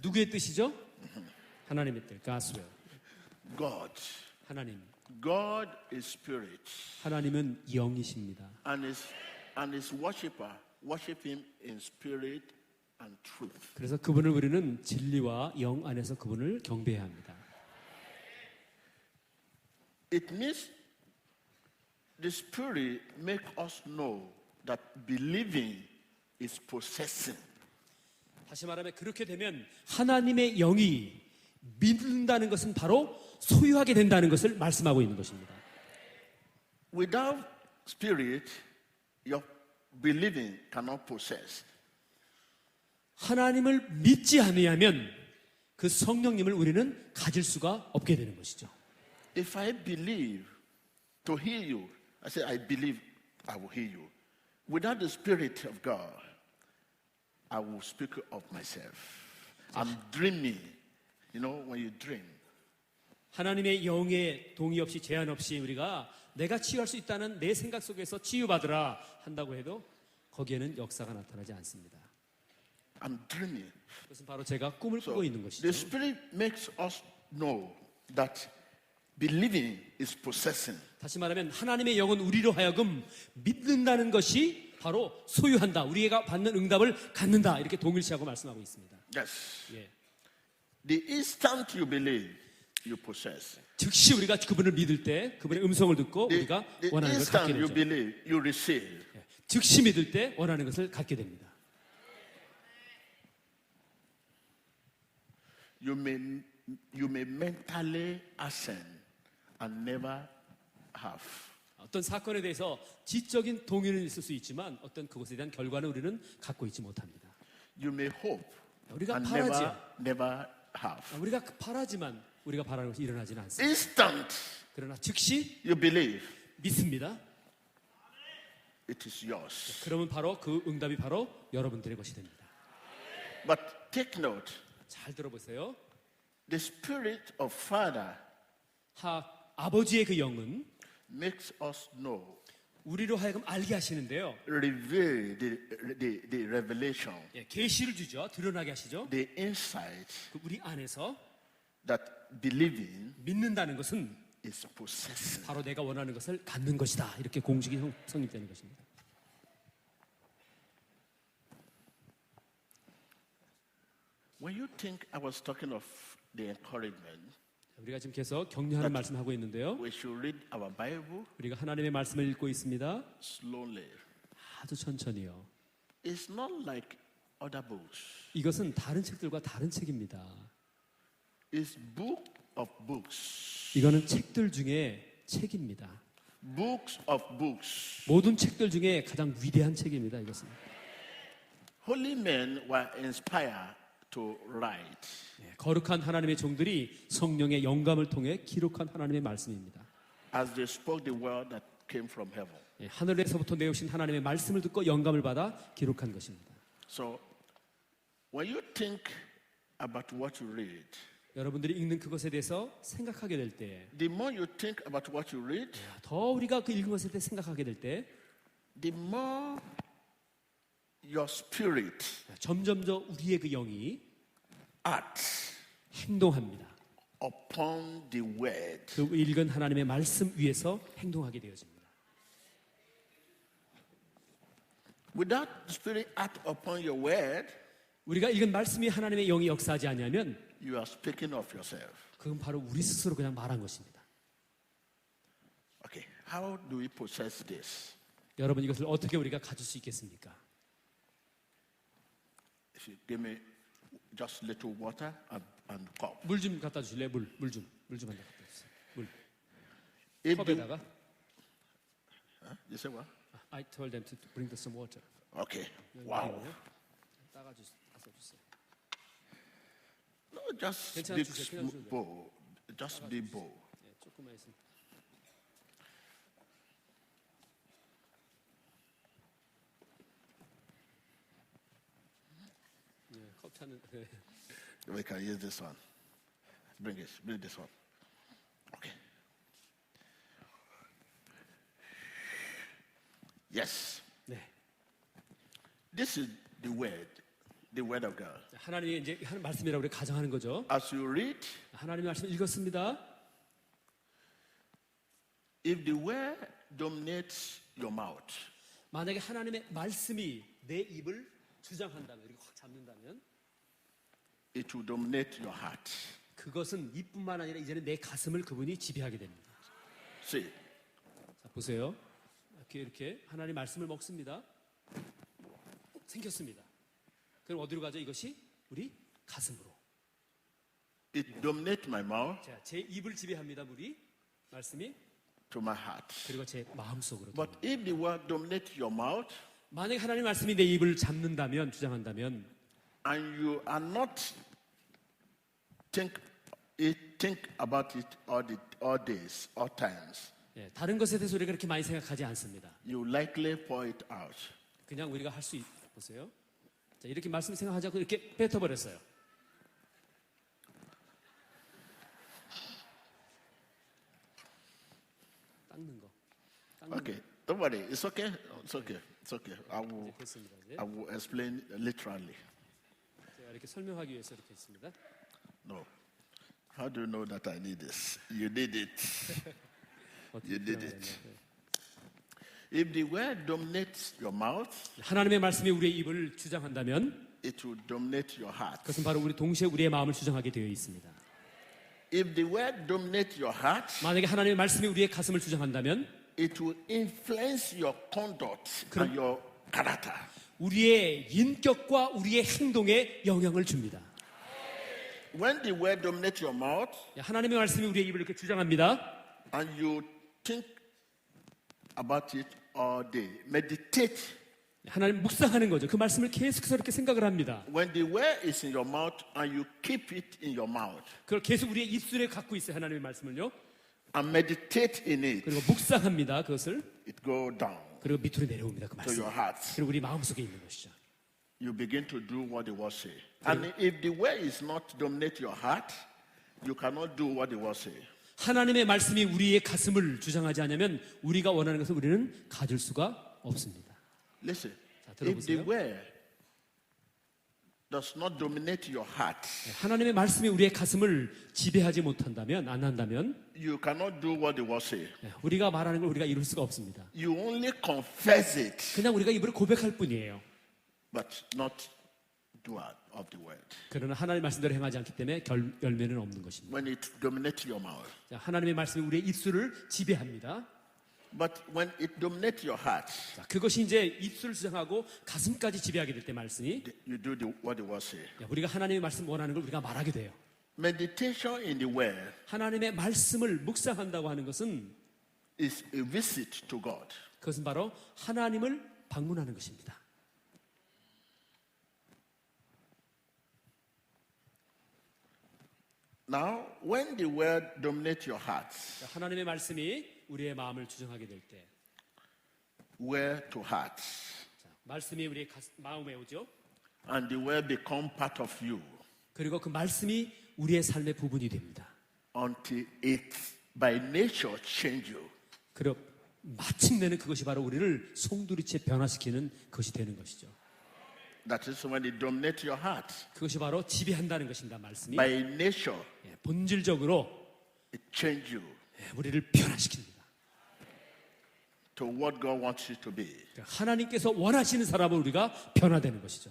누구의 뜻이죠? 하나님의 뜻. God's will. God. 하나님. God is spirit. 하나님은 영이십니다. And his worshipper worship Him in spirit and truth. 그래서 그분을 우리는 진리와 영 안에서 그분을 경배해야 합니다. It means the spirit make us know that believing is possessing. 다시 말하면 그렇게 되면 하나님의 영이 믿는다는 것은 바로 소유하게 된다는 것을 말씀하고 있는 것입니다. Without spirit, your believing cannot possess. 하나님을 믿지 아니하면 그 성령님을 우리는 가질 수가 없게 되는 것이죠. If I believe to hear you, I say I believe I will hear you. Without the spirit of God, I will speak of myself. I'm dreaming. You know, when you dream. 하나님의 영의 동의 없이 제한 없이 우리가 내가 치유할 수 있다는 내 생각 속에서 치유받으라 한다고 해도 거기에는 역사가 나타나지 않습니다. I'm dreaming. 그것은 바로 제가 꿈을 So 꾸고 있는 것이죠. the Spirit makes us know that believing is possessing. 다시 말하면 하나님의 영은 우리로 하여금 믿는다는 것이 바로 소유한다. 우리가 받는 응답을 갖는다. 이렇게 동일시하고 말씀하고 있습니다. Yes. 예. The instant you believe, you possess. 즉시 우리가 그분을 믿을 때 그분의 음성을 듣고 우리가 The 원하는 걸 갖게 instant you 되죠. believe, you receive. 예. 즉시 믿을 때 원하는 것을 갖게 됩니다. You may mentally ascend and never have. 어떤 사건에 대해서 지적인 동의는 있을 수 있지만 어떤 그것에 대한 결과는 우리는 갖고 있지 못합니다. You may hope 우리가 and 바라지요. never have. 우리가 바라지만 우리가 바라는 것이 일어나지는 않습니다. Instant 그러나 즉시 you believe, 믿습니다. it is yours. 그러면 바로 그 응답이 바로 여러분들의 것이 됩니다. But take note, 잘 들어보세요. the spirit of Father 아버지의 그 영은 makes us know, 우리로 하여금 알게 하시는데요. reveal the revelation, 예, 계시를 주죠. 드러나게 하시죠. the insight 그 우리 안에서 that believing 믿는다는 것은 is possessing. 바로 내가 원하는 것을 갖는 것이다. 이렇게 공식이 성립되는 것입니다. When you think I was talking of the encouragement, 우리가 지금 계속 격려하는 말씀하고 있는데요. we should read our Bible 우리가 하나님의 말씀을 읽고 있습니다. slowly. 아주 천천히요. It's not like other books. 이것은 다른 책들과 다른 책입니다. It's book of books. 이거는 책들 중에 책입니다. Books of books. 모든 책들 중에 가장 위대한 책입니다. 이것은. Holy men were inspired to write. 거룩한 하나님의 종들이 성령의 영감을 통해 기록한 하나님의 말씀입니다. As they spoke the word that came from heaven. 하늘에서부터 내오신 하나님의 말씀을 듣고 영감을 받아 기록한 것입니다. So, when you think about what you read, 여러분들이 읽는 그것에 대해서 생각하게 될 때, the more you think about what you read, 더 우리가 그 읽은 것에 대해 생각하게 될 때, the more your spirit 점점 더 우리의 그 영이 acts 행동합니다. upon the word. 그 읽은 하나님의 말씀 위에서 행동하게 되어집니다. Without the spirit act upon your word, 우리가 읽은 말씀이 하나님의 영이 역사하지 않으면 you are speaking of yourself. 그건 바로 우리 스스로 그냥 말한 것입니다. Okay, how do we possess this? 여러분 이것을 어떻게 우리가 가질 수 있겠습니까? If you give me just little water and cup. 물 좀 갖다 주실래요? 물 좀 하나 갖다 주세요. 물. If the, 컵에다가. you say what? I told them to bring some water. Okay. Wow. 따가 주세요. No, just 괜찮아 big 주세요. 그냥 주세요. bowl. Just big bowl. 네, 조금만 있으면. 네, 컵 차는. 네. We can use this one. Bring this one. Okay. Yes. 네. This is the word of God. 하나님의 이제 하는 말씀이라고 우리 가정하는 거죠. As you read, 하나님의 말씀 읽었습니다. if the word dominates your mouth, 만약에 하나님의 말씀이 내 입을 주장한다면, 이렇게 확 잡는다면, it will dominate your heart. 그것은 입뿐만 아니라 이제는 내 가슴을 그분이 지배하게 됩니다. See, 자, 보세요. 이렇게 하나님 말씀을 먹습니다. 생겼습니다. 그럼 어디로 가죠? 이것이 우리 가슴으로. it dominates my mouth 자, 제 입을 지배합니다. 우리 말씀이. to my heart. 그리고 제 마음속으로. But if the word dominates your mouth 만약에 하나님 말씀이 내 입을 잡는다면, 주장한다면, and you are not think about it all days, all times, 예, 다른 것에 대해서 우리가 그렇게 많이 생각하지 않습니다. you likely pour it out. 그냥 우리가 할 수 보세요. 자, 이렇게 말씀 생각하자고 이렇게 뱉어버렸어요. 닦는 거. Okay, don't worry. It's okay. It's okay. It's okay. 이제 됐습니다. 이제. I will explain literally. 제가 이렇게 설명하기 위해서 이렇게 했습니다. No. How do you know that I need this? You need it. 어떻게 You did 표현해야 it. 되나? If the word dominates your mouth, 하나님의 말씀이 우리의 입을 주장한다면 it will dominate your heart. 그것은 바로 우리 동시에 우리의 마음을 주장하게 되어 있습니다. If the word dominates your heart, 만약에 하나님의 말씀이 우리의 가슴을 주장한다면 it will influence your conduct and your character. 우리의 인격과 우리의 행동에 영향을 줍니다. When the word dominates your mouth 하나님의 말씀이 우리의 입을 이렇게 주장합니다. and you think about it all day, meditate. 하나님 묵상하는 거죠. 그 말씀을 계속해서 이렇게 생각을 합니다. When the word is in your mouth and you keep it in your mouth 그걸 계속 우리의 입술에 갖고 있어요. 하나님의 말씀을요. and meditate in it, 그리고 묵상합니다. 그것을. it go down 그리고 밑으로 내려옵니다. 그 to 말씀. your heart. 그리고 우리 마음속에 있는 것이죠. You begin to do what the word say. And if the word is not dominate your heart, you cannot do what the word say. 하나님의 말씀이 우리의 가슴을 주장하지 않으면 우리가 원하는 것을 우리는 가질 수가 없습니다. Listen, 자, if the 들어보세요. word does not dominate your heart, 하나님의 말씀이 우리의 가슴을 지배하지 못한다면, 안 한다면 you cannot do what the word say. 우리가 말하는 걸 우리가 이룰 수가 없습니다. You only confess it, 그냥 우리가 입으로 고백할 뿐이에요. but not doer of the word. 그러나 하나님의 말씀대로 행하지 않기 때문에 열매는 없는 것입니다. When it dominates your mouth. 자, 하나님의 말씀이 우리의 입술을 지배합니다. But when it dominates your heart, 자, 그것이 이제 입술을 수정하고 가슴까지 지배하게 될 때 말씀이 you do what the word say. 우리가 하나님의 말씀 원하는 걸 우리가 말하게 돼요. Meditation in the word 하나님의 말씀을 묵상한다고 하는 것은 is a visit to God. 그것은 바로 하나님을 방문하는 것입니다. Now, when the word dominates your heart, 자, 하나님의 말씀이 우리의 마음을 주장하게 될 때, word to heart, 자, 말씀이 우리의 마음에 오죠. and the word become part of you 그리고 그 말씀이 우리의 삶의 부분이 됩니다. until it by nature change you. 그리고 마침내는 그것이 바로 우리를 송두리째 변화시키는 것이 되는 것이죠. That is when it dominates your heart. 그것이 바로 지배한다는 것입니다. 말씀이 By nature, 본질적으로 it changes you 우리를 변화시킵니다. to what God wants you to be. 하나님께서 원하시는 사람을 우리가 변화되는 것이죠.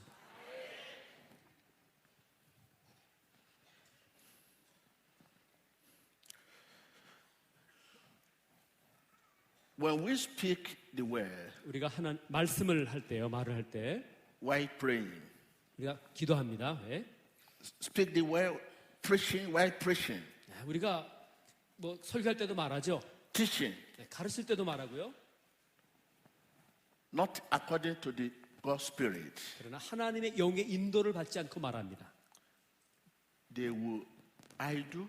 When we speak the word, 우리가 말씀을 할 때요, 말을 할 때 while praying, 우리가 기도합니다. 왜? speak the word preaching while preaching, 우리가 뭐 설교할 때도 말하죠. teaching, 가르칠 때도 말하고요. not according to the God's Spirit. 그러나 하나님의 영의 인도를 받지 않고 말합니다. They will idle,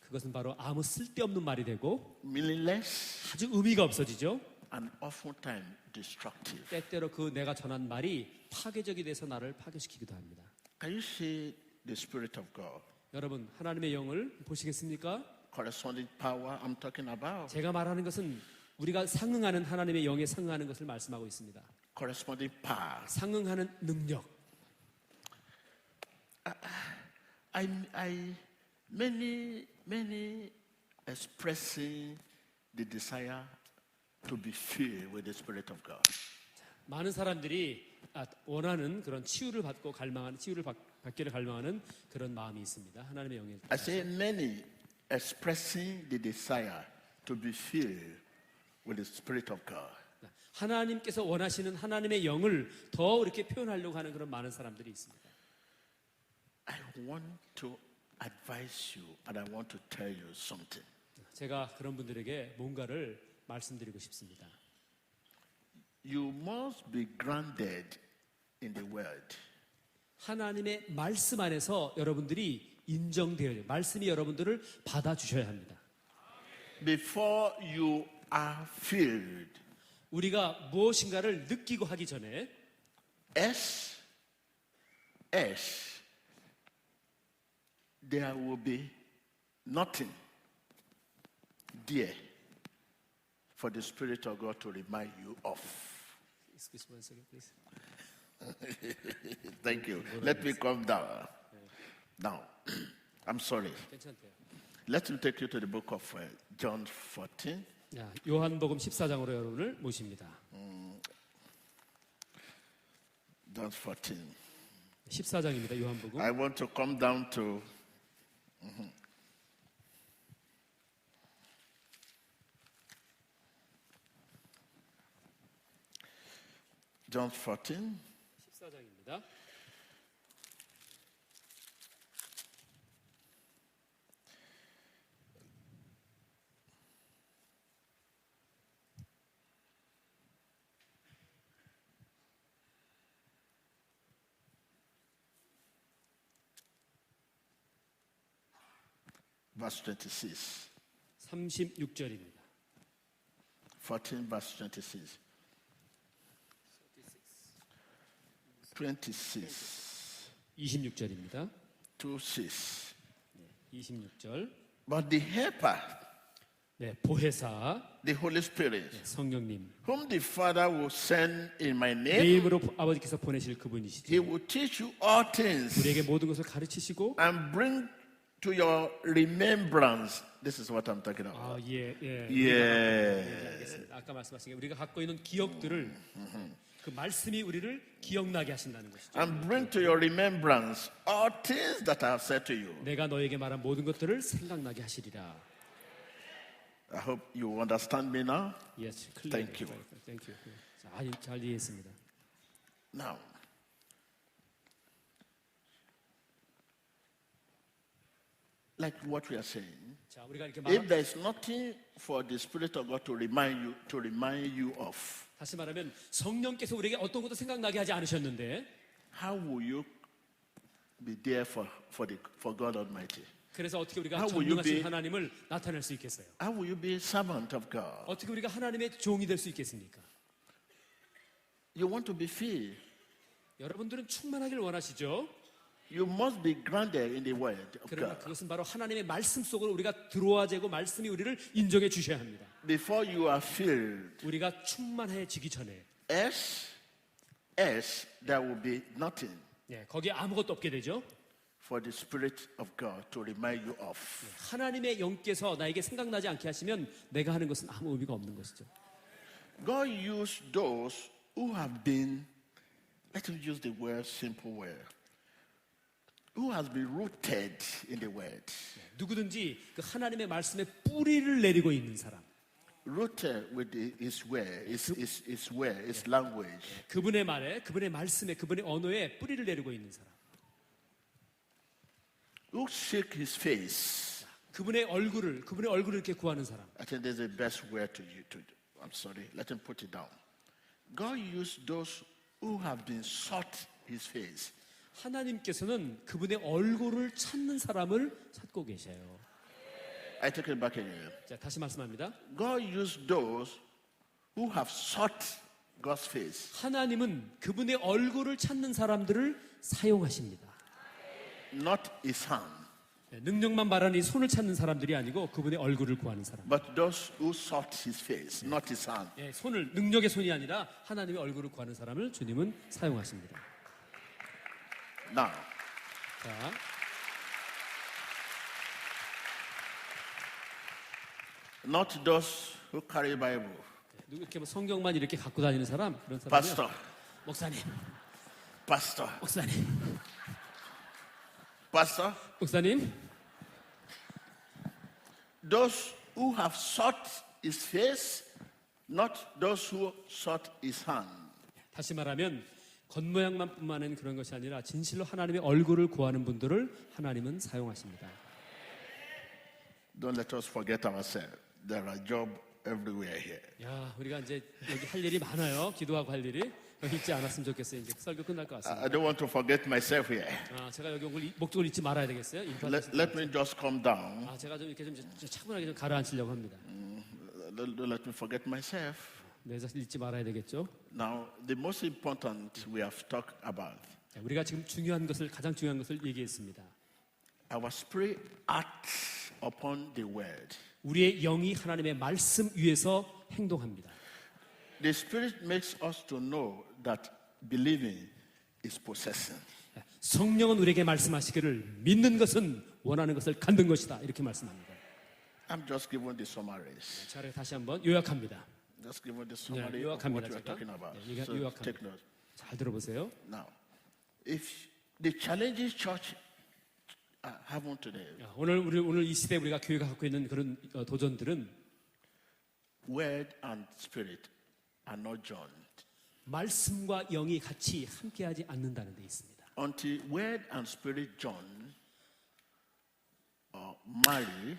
그것은 바로 아무 쓸데없는 말이 되고 meaningless, 아주 의미가 없어지죠. and oftentimes destructive. 때때로 그 내가 전한 말이 파괴적이 돼서 나를 파괴시키기도 합니다. Can you see the Spirit of God? 여러분, 하나님의 영을 보시겠습니까? Corresponding power I'm talking about. 제가 말하는 것은 우리가 상응하는 하나님의 영에 상응하는 것을 말씀하고 있습니다. Corresponding power. 상응하는 능력. Many expressing the desire to be filled with the Spirit of God. 많은 사람들이 원하는 그런 치유를 받고 갈망하는 치유를 받기를 갈망하는 그런 마음이 있습니다. 하나님의 영에. I say many expressing the desire to be filled with the Spirit of God. 하나님께서 원하시는 하나님의 영을 더 이렇게 표현하려고 하는 그런 많은 사람들이 있습니다. I want to advise you and I want to tell you something. 제가 그런 분들에게 뭔가를 말씀드리고 싶습니다. You must be grounded in the word. 하나님의 말씀 안에서 여러분들이 인정되어야 돼요. 말씀이 여러분들을 받아주셔야 합니다. Before you are filled, 우리가 무엇인가를 느끼고 하기 전에 as there will be nothing there for the Spirit of God to remind you of. Excuse me one second, please. Thank you. Let me calm down. Now, I'm sorry. 괜찮대요. Let me take you to the book of John 14. 자, 요한복음 14장으로 여러분을 모십니다. John 14. 14장입니다. 요한복음. I want to come down to John 14. 14장입니다. Verse 26. 36절입니다. 14 verse 26. 26. 26절입니다. 26. 26절. But the helper, 네, 보혜사, the Holy Spirit, 성령님, whom the Father will send in my 내 name. 이름으로 아버지께서 보내실 그분이시죠. He will teach you all things 우리에게 모든 것을 가르치시고, and bring to your remembrance. This is what I'm talking about. 아, 예, 예. Yeah. 알겠습니다. 아까 말씀하신 게 우리가 갖고 있는 기억들을 그 말씀이 우리를 기억나게 하신다는 것이죠. And bring to your remembrance all things that I have said to you. 내가 너에게 말한 모든 것들을 생각나게 하시리라. I hope you understand me now. Yes, Thank you. Thank you. 잘 이해했습니다. Now, like what we are saying, 자, 우리가 이렇게 if there is nothing for the Spirit of God to remind you of, 다시 말하면 성령께서 우리에게 어떤 것도 생각나게 하지 않으셨는데 how will you be there for God Almighty? 그래서 어떻게 우리가 How will you 전능하신 be- 하나님을 나타낼 수 있겠어요? How will you be a servant of God? 어떻게 우리가 하나님의 종이 될 수 있겠습니까? You want to be filled. 여러분들은 충만하길 원하시죠? You must be grounded in the Word of 그러나 God. 그것은 바로 하나님의 말씀 속으로 우리가 들어와 되고 말씀이 우리를 인정해 주셔야 합니다. Before you are filled, 우리가 충만해지기 전에 else there will be nothing 거기에 아무것도 없게 되죠. for the Spirit of God to remind you of. 하나님의 영께서 나에게 생각나지 않게 하시면 내가 하는 것은 아무 의미가 없는 것이죠. God used those who have been, let me use the word, simple word, who has been rooted in the Word. 누구든지 그 하나님의 말씀에 뿌리를 내리고 있는 사람, Rooted with his word, his word, his language. 그분의 말에, 그분의 말씀에, 그분의 언어에 뿌리를 내리고 있는 사람, Who seek his face. 그분의 얼굴을 이렇게 구하는 사람. I think that's the best word to use. I'm sorry, let him put it down. God used those who have been sought his face. 하나님께서는 그분의 얼굴을 찾는 사람을 찾고 계셔요. I take it back again. 자, 다시 말씀합니다. God used those who have sought God's face. 하나님은 그분의 얼굴을 찾는 사람들을 사용하십니다. Not his hand, 능력만 말하는 이 손을 찾는 사람들이 아니고 그분의 얼굴을 구하는 사람. but those who sought his face, not his hand. 손을 능력의 손이 아니라 하나님의 얼굴을 구하는 사람을 주님은 사용하십니다. Now, 자, not those who carry Bible. 이렇게 뭐 성경만 이렇게 갖고 다니는 사람 그런 사람이요. Pastor, 목사님, pastor, 목사님, pastor. 목사님. Those who have sought his face, not those who sought his hand. 다시 말하면 겉모양만뿐만 아닌 그런 것이 아니라 진실로 하나님의 얼굴을 구하는 분들을 하나님은 사용하십니다. Don't let us forget ourselves. There are jobs everywhere here. 야, 우리가 이제 여기 할 일이 많아요. 기도하고 할 일이. 여기 있지 않았으면 좋겠어요. 이제 설교 끝날 것 같습니다. I don't want to forget myself here. 제가 여기 온 걸 목적을 잊지 말아야 되겠어요. Let me just calm down. 제가 좀 이렇게 좀 차분하게 좀 가라앉히려고 합니다. Don't let me forget myself. 내 자신 잊지 말아야 되겠죠. Now, the most important we have talked about. 자, 우리가 지금 가장 중요한 것을 얘기했습니다. Our spirit acts upon the word. 우리의 영이 하나님의 말씀 위에서 행동합니다. The spirit makes us to know that believing is possessing. 성령은 우리에게 말씀하시기를 믿는 것은 원하는 것을 갖는 것이다. 이렇게 말씀합니다. I'm just giving the summaries. 자, 다시 한번 요약합니다. Just giving the summary of 요약합니다. what we are 제가. talking about. 네, So 요약합니다. take note. 잘 들어보세요. Now, if the challenges church are having today, 오늘 이 시대에 우리가 교회가 갖고 있는 그런 도전들은 word and spirit are not joined. 말씀과 영이 같이 함께하지 않는다는 데 있습니다. Until word and spirit join or marry,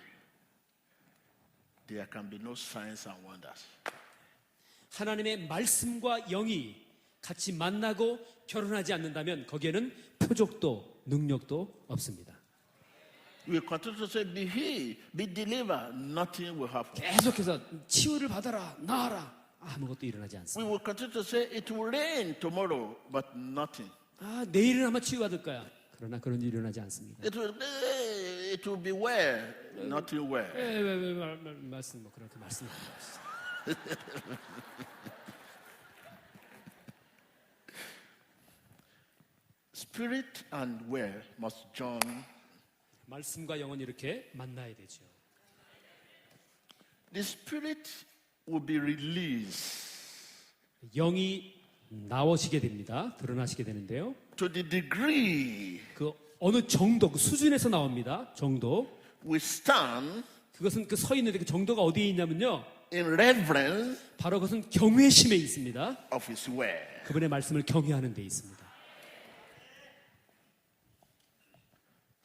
there can be no signs and wonders. 하나님의 말씀과 영이 같이 만나고 결혼하지 않는다면 거기에는 표적도 능력도 없습니다. We continue to say, be healed, be delivered, nothing will happen. 계속해서 치유를 받아라, 나아라, 아무것도 일어나지 We 않습니다. will continue to say, it will rain tomorrow, but nothing. 내일은 아마 치유받을 거야. 그러나 그런 일이 일어나지 않습니다. It will, it will be where, nothing where. 말씀 뭐 그렇게 말씀하시죠. Spirit and where must join. 말씀과 영은 이렇게 만나야 되죠. The spirit will be released 영이 나오시게 됩니다. 드러나시게 되는데요. to the degree 그 어느 정도, 그 수준에서 나옵니다. 정도. we stand 그것은 그 서 있는데 그 정도가 어디에 있냐면요. in reverence 바로 그것은 경외심에 있습니다. of his word. 그분의 말씀을 경외하는 데 있습니다.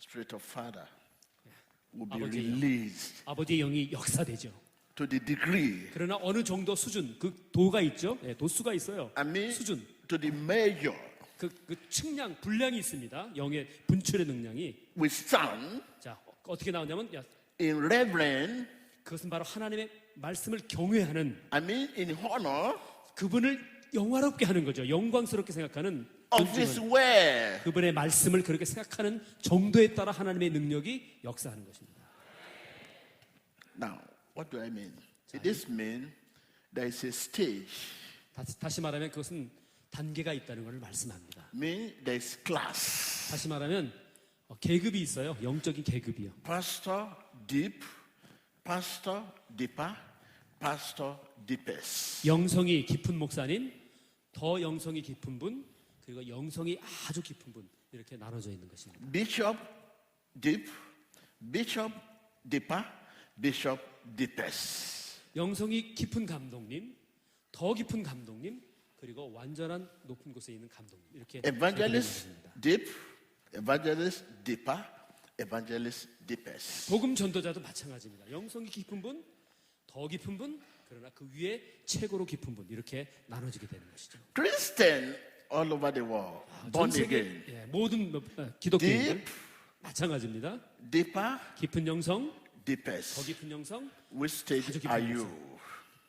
Spirit of Father will be 아버지의 영. released 아버지의 영이 역사되죠. to the degree. 그러나 어느 정도 수준, 그 도가 있죠. 예, 도수가 있어요. I mean, 수준. to the measure 그 측량, 분량이 있습니다. 영의 분출의 능량이. we stand 자, 어떻게 나오냐면 in reverence. 그것은 바로 하나님의 말씀을 경외하는 I mean, in honor 그분을 영화롭게 하는 거죠. 영광스럽게 생각하는 of his 존중하는. word. 그분의 말씀을 그렇게 생각하는 정도에 따라 하나님의 능력이 역사하는 것입니다. Now, what do I mean? This means there is a stage. 다시 말하면 그것은 단계가 있다는 것을 말씀합니다. Mean there is class. 다시 말하면 계급이 있어요. 영적인 계급이요. Pastor deep, pastor deeper, pastor deepest. 영성이 깊은 목사님, 더 영성이 깊은 분, 그리고 영성이 아주 깊은 분 이렇게 나눠져 있는 것입니다. Bishop deep, bishop deeper, bishop deepest. 영성이 깊은 감독님, 더 깊은 감독님, 그리고 완전한 높은 곳에 있는 감독님 이렇게 Evangelist 나눠집니다. deep, evangelist deeper, evangelist deepest. 복음 전도자도 마찬가지입니다. 영성이 깊은 분, 더 깊은 분, 그러나 그 위에 최고로 깊은 분 이렇게 나눠지게 되는 것이죠. Christian all over the world, born 전 세계 again, 모든 기독교인들 deep, 마찬가지입니다. deeper, 깊은 영성, 더 deepest. 깊은 영성. Which stage 아주 깊은 are 영성. you?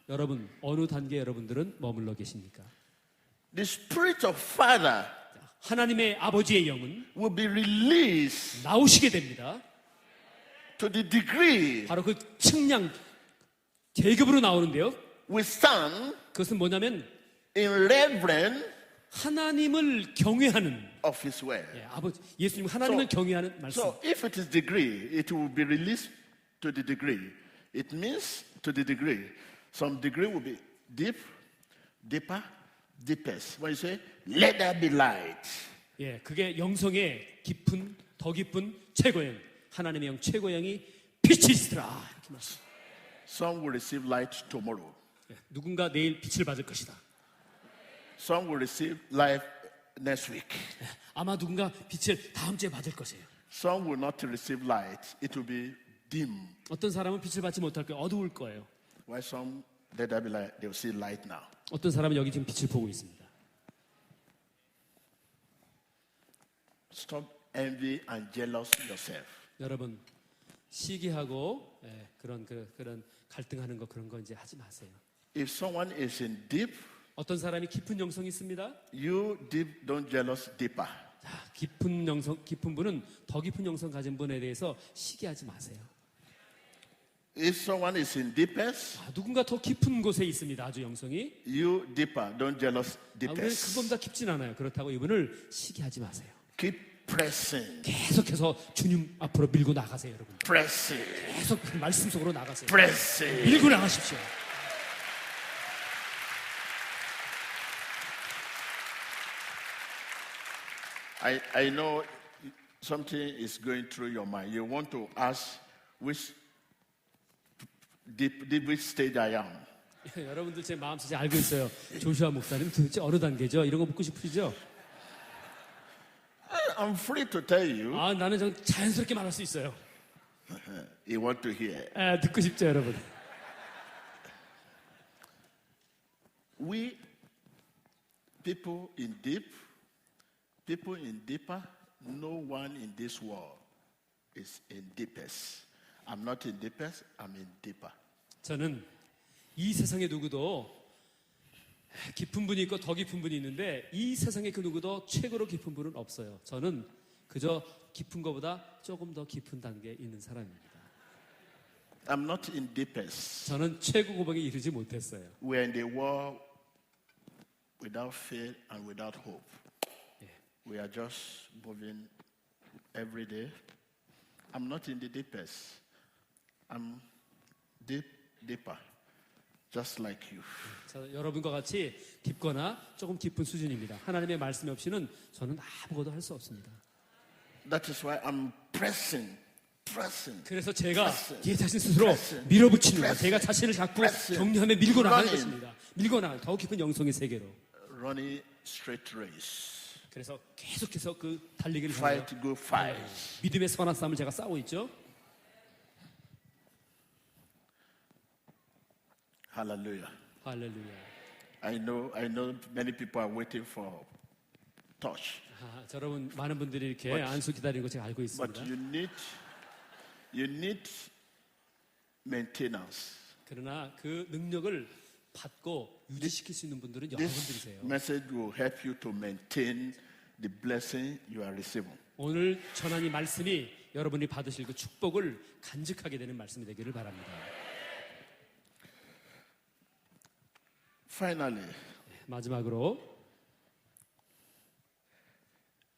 여러분 어느 단계에 여러분들은 머물러 계십니까? The spirit of Father 하나님의 아버지의 영은 will be released 나오시게 됩니다. to the degree 바로 그 측량 계급으로 나오는데요. we stand 그것은 뭐냐면 in reverence 하나님을 경외하는 of His word. 아버지 예수님 하나님을 경외하는 말씀. So if it is degree, it will be released to the degree. It means to the degree. Some degree will be deep, deeper, deepest. When you say, let there be light. 예, 그게 영성의 깊은 더 깊은 최고영 하나님의 영 최고영이 빛이 있으라 이렇게 말씀. Some will receive light tomorrow. 예, 누군가 내일 빛을 받을 것이다. Some will receive light next week. 예, 아마 누군가 빛을 다음 주에 받을 것이에요. Some will not receive light. It will be dim. 어떤 사람은 빛을 받지 못할 거예요. 어두울 거예요. While some, let there be light, they will see light now. 어떤 사람은 여기 지금 빛을 보고 있습니다. Stop envy and jealous yourself. 여러분 시기하고 그런 갈등하는 거 그런 거 이제 하지 마세요. If someone is in deep, 어떤 사람이 깊은 영성이 있습니다. you deep don't jealous deeper. 자, 깊은 분은 더 깊은 영성 가진 분에 대해서 시기하지 마세요. If someone is in deepest, 누군가 더 깊은 곳에 있습니다. 아주 영성이. you deeper don't jealous 우리는 deepest. 그보다 깊진 않아요. 그렇다고 이분을 시기하지 마세요. Keep pressing, 계속해서 주님 앞으로 밀고 나가세요, 여러분. pressing, 계속 그 말씀 속으로 나가세요. pressing. 밀고 나가십시오. I know something is going through your mind. You want to ask which which stage I am. 여러분들 제 마음속에 알고 있어요. 조슈아 목사님 도대체 어느 단계죠? 이런 거 묻고 싶으시죠? I'm free to tell you. 나는 좀 자연스럽게 말할 수 있어요. You want to hear. 듣고 싶죠, 여러분? We people in deeper, no one in this world is in deepest. I'm not in deepest, I'm in deeper. 저는 이 세상에 누구도 깊은 분이 있고 더 깊은 분이 있는데 이 세상에 그 누구도 최고로 깊은 분은 없어요. 저는 그저 깊은 것보다 조금 더 깊은 단계에 있는 사람입니다. I'm not in deepest. 저는 최고 고백에 이르지 못했어요. We're in the war without faith and without hope. We are just moving every day. I'm not in the deepest. I'm deeper, just like you. 여러분과 같이 깊거나 조금 깊은 수준입니다. 하나님의 말씀 없이는 저는 아무것도 할 수 없습니다. That is why I'm pressing. 그래서 제가 pressing, 제 자신 스스로 pressing, 밀어붙이는 거예요. pressing, 제가 자신을 잡고 pressing, 격려하며 밀고 나가는 running. 것입니다. 밀고 나가는 더 깊은 영성의 세계로. Running straight race. 그래서 계속해서 그 달리기를 하며 Fight good fight. 믿음의 선한 싸움을 제가 싸우고 있죠. Hallelujah. 할렐루야. I know many people are waiting for touch. 여러분 많은 분들이 이렇게 안수 기다리는 거 제가 알고 But 있습니다. you need maintenance. 그러나 그 능력을 받고 유지시킬 수 있는 분들은 This 여러분들이세요. message will help you to maintain the blessing you are receiving. 오늘 전한 이 말씀이 여러분이 받으실 그 축복을 간직하게 되는 말씀이 되기를 바랍니다. Finally, 마지막으로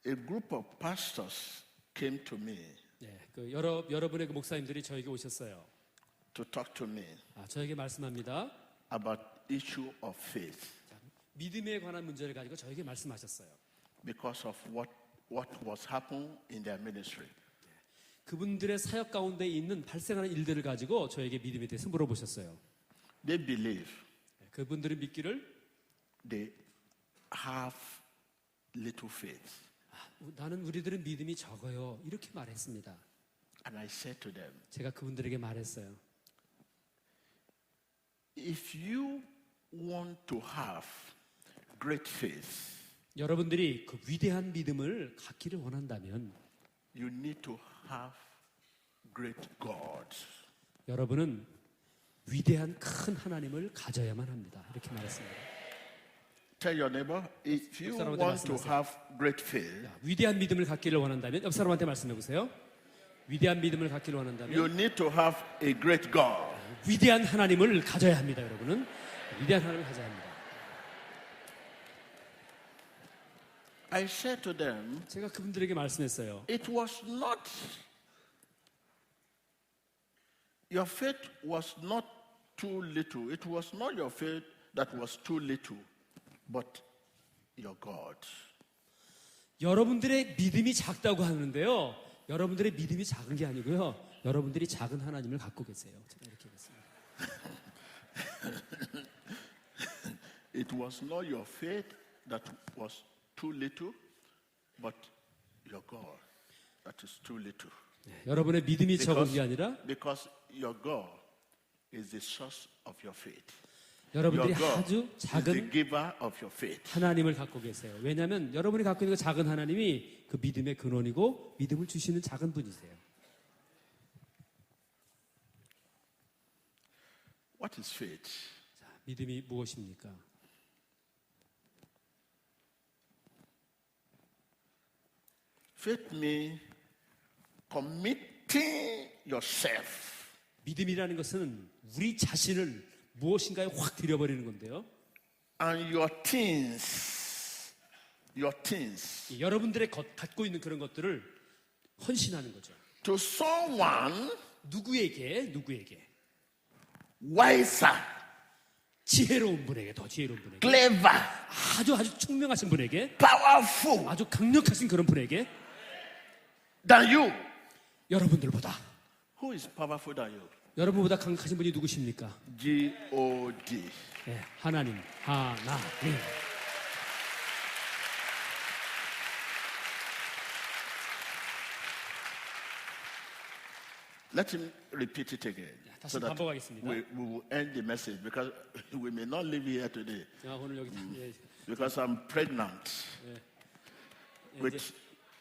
a group of pastors came to me 그 여러분의 그 목사님들이 저에게 오셨어요. to talk to me 저에게 말씀합니다. about issue of faith 믿음에 관한 문제를 가지고 저에게 말씀하셨어요. because of what was happening in their ministry. 그분들의 사역 가운데 있는 발생하는 일들을 가지고 저에게 믿음에 대해서 물어보셨어요. They believe 그분들이 믿기를 they have little faith. 나는 우리들은 믿음이 적어요. 이렇게 말했습니다. And I said to them, 제가 그분들에게 말했어요. if you want to have great faith, 여러분들이 그 위대한 믿음을 갖기를 원한다면 you need to have great God. 여러분은 위대한 큰 하나님을 가져야만 합니다. 이렇게 말했습니다. Tell your neighbor, if you 사람한테 want to 말씀하세요. have great faith, 위대한 믿음을 갖기를 원한다면 옆 사람한테 말씀해 보세요. 위대한 믿음을 갖기를 you 원한다면 need to have a great God. 위대한 하나님을 가져야 합니다. 여러분은 위대한 하나님을 가져야 합니다. I said to them, 제가 그분들에게 말씀했어요. it was not, your faith was not too little. It was not your faith that was too little, but your God. 여러분들의 믿음이 작다고 하는데요. 여러분들의 믿음이 작은 게 아니고요. 여러분들이 작은 하나님을 갖고 계세요. 제가 이렇게 했습니다. It was not your faith that was too little, but your God that is too little. 여러분의 믿음이 적은 게 아니라 Because your God is the source of your faith. 여러분들이 Your God 아주 is the 작은 giver of your faith. 하나님을 갖고 계세요. 왜냐하면 여러분이 갖고 있는 그 작은 하나님이 그 믿음의 근원이고 믿음을 주시는 작은 분이세요. What is faith? 자, 믿음이 무엇입니까? Faith means committing yourself 믿음이라는 것은 우리 자신을 무엇인가에 확 들여버리는 건데요. and your things, 여러분들의 갖고 있는 그런 것들을 헌신하는 거죠. to someone 누구에게 wiser, 지혜로운 분에게, 더 지혜로운 분에게, clever, 아주 총명하신 분에게, powerful 아주 강력하신 그런 분에게, than you. 여러분들보다, Who is powerful than you? 여러분보다 강력하신 분이 누구십니까? G-O-D. 네, 하나님. Let him repeat it again. 다시 So that 반복하겠습니다. we will end the message because we may not leave here today 자, 오늘 여기 because I'm pregnant with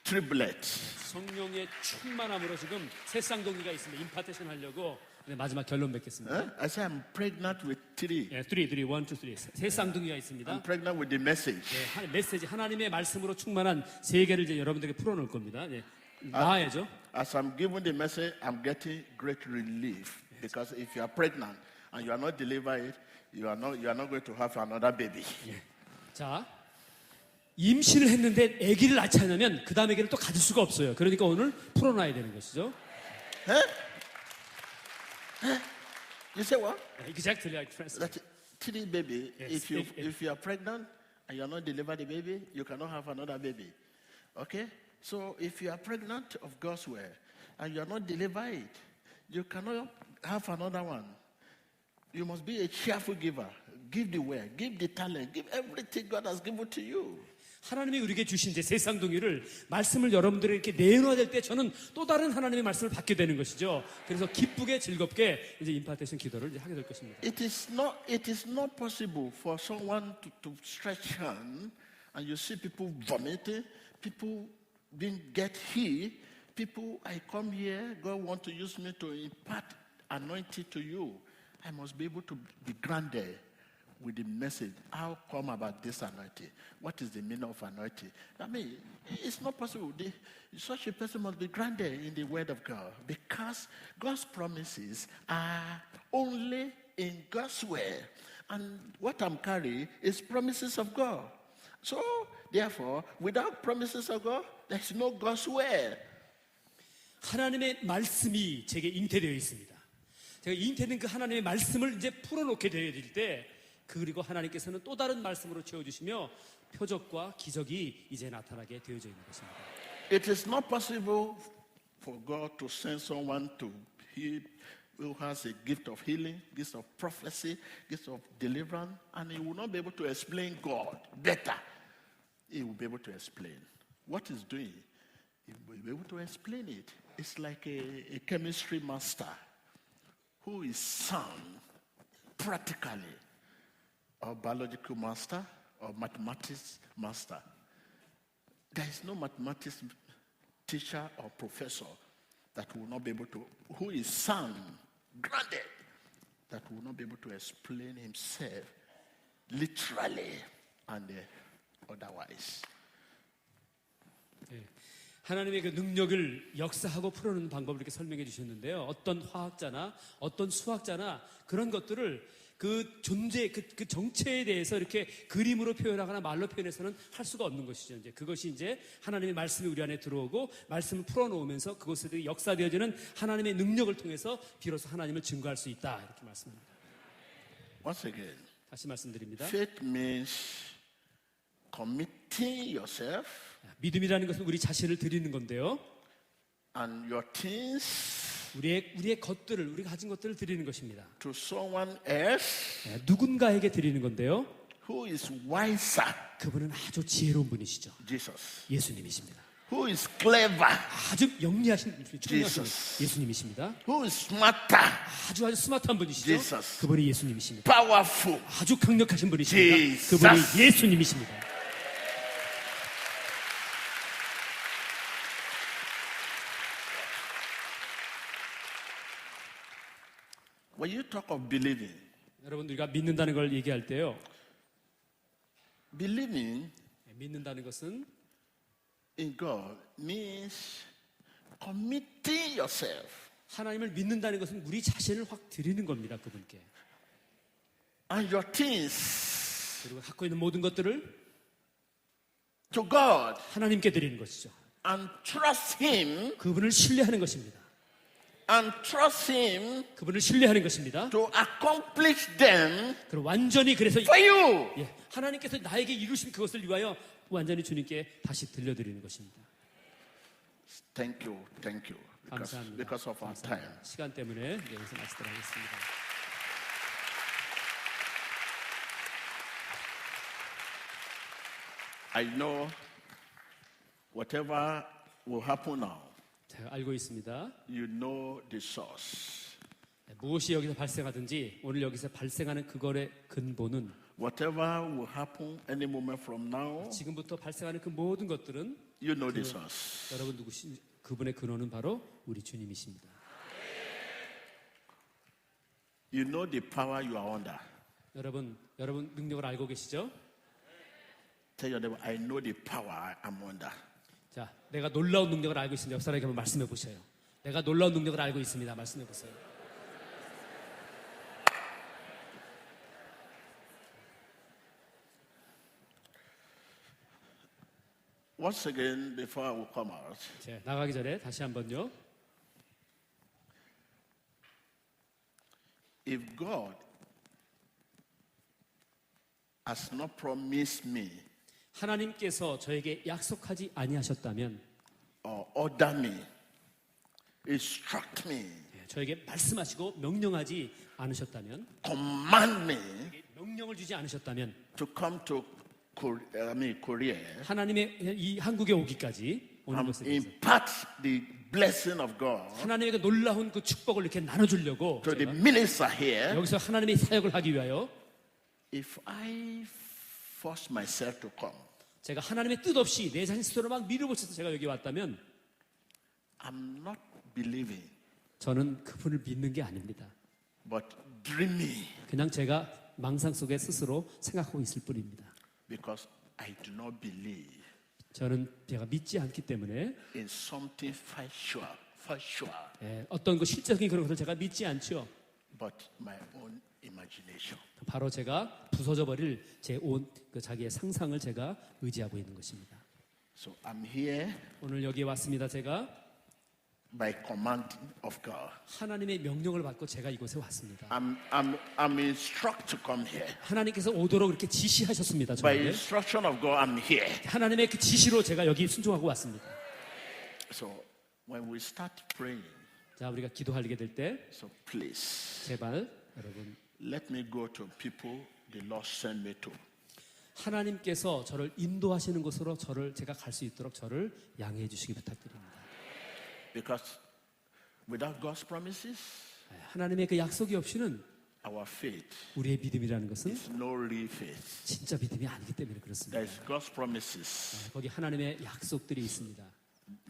triplets. 성령의 충만함으로 지금 새 쌍둥이가 있습니다. 임파테이션 하려고 네, 마지막 결론 맺겠습니다. I say I'm pregnant with three. 예, 3, 1, 2, 3. 세 쌍둥이가 있습니다. I'm pregnant with the message. 예, 메시지 하나님의 말씀으로 충만한 세계를 이제 여러분들에게 풀어놓을 겁니다. 예, 나아야죠. As I'm giving the message, I'm getting great relief because if you are pregnant and you are not delivered, you are not going to have another baby. 자, 임신을 했는데 아기를 낳지 않으면 그 다음 아기를 또 가질 수가 없어요. 그러니까 오늘 풀어놔야 되는 것이죠. You say what? Exactly like translate. That three baby. Yes. If you are pregnant and you are not delivered the baby, you cannot have another baby. Okay? So if you are pregnant of God's word and you are not delivered, you cannot have another one. You must be a cheerful giver. Give the word, give the talent, give everything God has given to you. 하나님이 우리에게 주신 이제 세 쌍둥이를 말씀을 여러분들에게 내놓아야 될 때 저는 또 다른 하나님의 말씀을 받게 되는 것이죠. 그래서 기쁘게 즐겁게 이제 임파테이션 기도를 이제 하게 될 것입니다. It is not possible for someone to stretch hand and you see people vomiting, people didn't get healed, people, I come here, God want to use me to impart anointing to you. I must be able to be grounded with the message. How come about this anointing? What is the meaning of anointing? I mean, it's not possible. Such a person must be grounded in the word of God because God's promises are only in God's word. And what I'm carrying is promises of God. So, therefore, without promises of God, there's no God's word. 하나님의 말씀이 제게 잉태되어 있습니다. 제가 잉태된 그 하나님의 말씀을 이제 풀어놓게 되어질 때 그리고 하나님께서는 또 다른 말씀으로 채워주시며 표적과 기적이 이제 나타나게 되어져 있는 것입니다. It is not possible for God to send someone to heal who has a gift of healing, gift of prophecy, gift of deliverance, and he will not be able to explain God better. He will be able to explain what he's doing. He will be able to explain it. It's like a chemistry master who is sound practically, or biological master, or mathematics master. There is no mathematics teacher or professor that will not be able to, who is sound, grounded, that will not be able to explain himself literally and otherwise. 네. 하나님의 그 능력을 역사하고 풀어내는 방법을 이렇게 설명해 주셨는데요. 어떤 화학자나 어떤 수학자나 그런 것들을 그 존재, 그 정체에 대해서 이렇게 그림으로 표현하거나 말로 표현해서는 할 수가 없는 것이죠. 이제 그것이 이제 하나님의 말씀이 우리 안에 들어오고 말씀을 풀어놓으면서 그것에 역사되어지는 하나님의 능력을 통해서 비로소 하나님을 증거할 수 있다. 이렇게 말씀합니다. Once again, 다시 말씀드립니다. faith means committing yourself 믿음이라는 것은 우리 자신을 드리는 건데요. and your things 우리의 것들을, 우리가 가진 것들을 드리는 것입니다. to someone else 누군가에게 드리는 건데요. who is wiser, 그분은 아주 지혜로운 분이시죠. Jesus. 예수님이십니다. Who is clever, 아주 영리하신 분이시죠. Jesus. 예수님이십니다. who is smarter, 아주 스마트한 분이시죠. Jesus. 그분이 예수님이십니다. powerful. 아주 강력하신 분이십니다. Jesus. 그분이 예수님이십니다. When you talk of believing, 여러분 우리가 믿는다는 걸 얘기할 때요. believing 믿는다는 것은 in God means committing yourself 하나님을 믿는다는 것은 우리 자신을 확 드리는 겁니다. 그분께. and your things 그리고 갖고 있는 모든 것들을 to God 하나님께 드리는 것이죠. and trust Him 그분을 신뢰하는 것입니다. and trust Him 그분을 신뢰하는 것입니다. to accomplish them 그리고 완전히 그래서 for you. 예, 하나님께서 나에게 이루신 그것을 위하여 완전히 주님께 다시 들려드리는 것입니다. Thank you, thank you. 감사합니다. Because of our time. 감사합니다. 시간 때문에 여기서 마치도록 하겠습니다. I know whatever will happen now, 제가 알고 있습니다. you know the source. 무엇이 여기서 발생하든지 오늘 여기서 발생하는 그거의 근본은 Whatever will happen any moment from now, 지금부터 발생하는 그 모든 것들은 you know the source. 여러분 누구신 그분의 근원은 바로 우리 주님이십니다. You know the power you are under. 여러분 능력을 알고 계시죠? Tell your neighbor, I know the power I'm under. 자, 내가 놀라운 능력을 알고 있습니다. 옆 사람에게 한번 말씀해 보셔요. 내가 놀라운 능력을 알고 있습니다. 말씀해 보세요. Once again, before I will come out, 자, 나가기 전에 다시 한번요. if God has not promised me 하나님께서 저에게 약속하지 아니하셨다면, or ordered me, instruct me, 저에게 말씀하시고 명령하지 않으셨다면, command me 명령을 주지 않으셨다면, to come to Korea 하나님의 이 한국에 오기까지 오는 and 것에 대해서 impart the blessing of God 하나님에게 놀라운 그 축복을 이렇게 나눠주려고 to the 제가 minister here, 여기서 하나님의 사역을 하기 위하여 if I force myself to come, 제가 하나님의 뜻 없이 내 자신 스스로 막 밀어붙여서 제가 여기 왔다면 I'm not believing, 저는 그분을 믿는 게 아닙니다. but dreaming, 그냥 제가 망상 속에 스스로 생각하고 있을 뿐입니다. because I do not believe 저는 제가 믿지 않기 때문에 in something for sure, 어떤 그 실제적인 그런 것을 제가 믿지 않죠. but my own imagination. 바로 제가 부서져 버릴 제 온 그 자기의 상상을 제가 의지하고 있는 것입니다. So I'm here 오늘 여기에 왔습니다. 제가 by command of God. 하나님의 명령을 받고 제가 이곳에 왔습니다. I'm instructed to come here. 하나님께서 오도록 이렇게 지시하셨습니다. By 저에게 instruction of God, I'm here. 하나님의 그 지시로 제가 여기 순종하고 왔습니다. So when we start praying, 자, 우리가 기도하게 될 때 so please 제발 여러분 let me go to people the Lord sent me to. 하나님께서 저를 인도하시는 곳으로 제가 갈 수 있도록 저를 양해해 주시기 부탁드립니다. Because without God's promises, 하나님의 그 약속이 없이는 our faith 우리의 믿음이라는 것은 is no real faith. 진짜 믿음이 아니기 때문에 그렇습니다. There is God's promises. 거기 하나님의 약속들이 있습니다.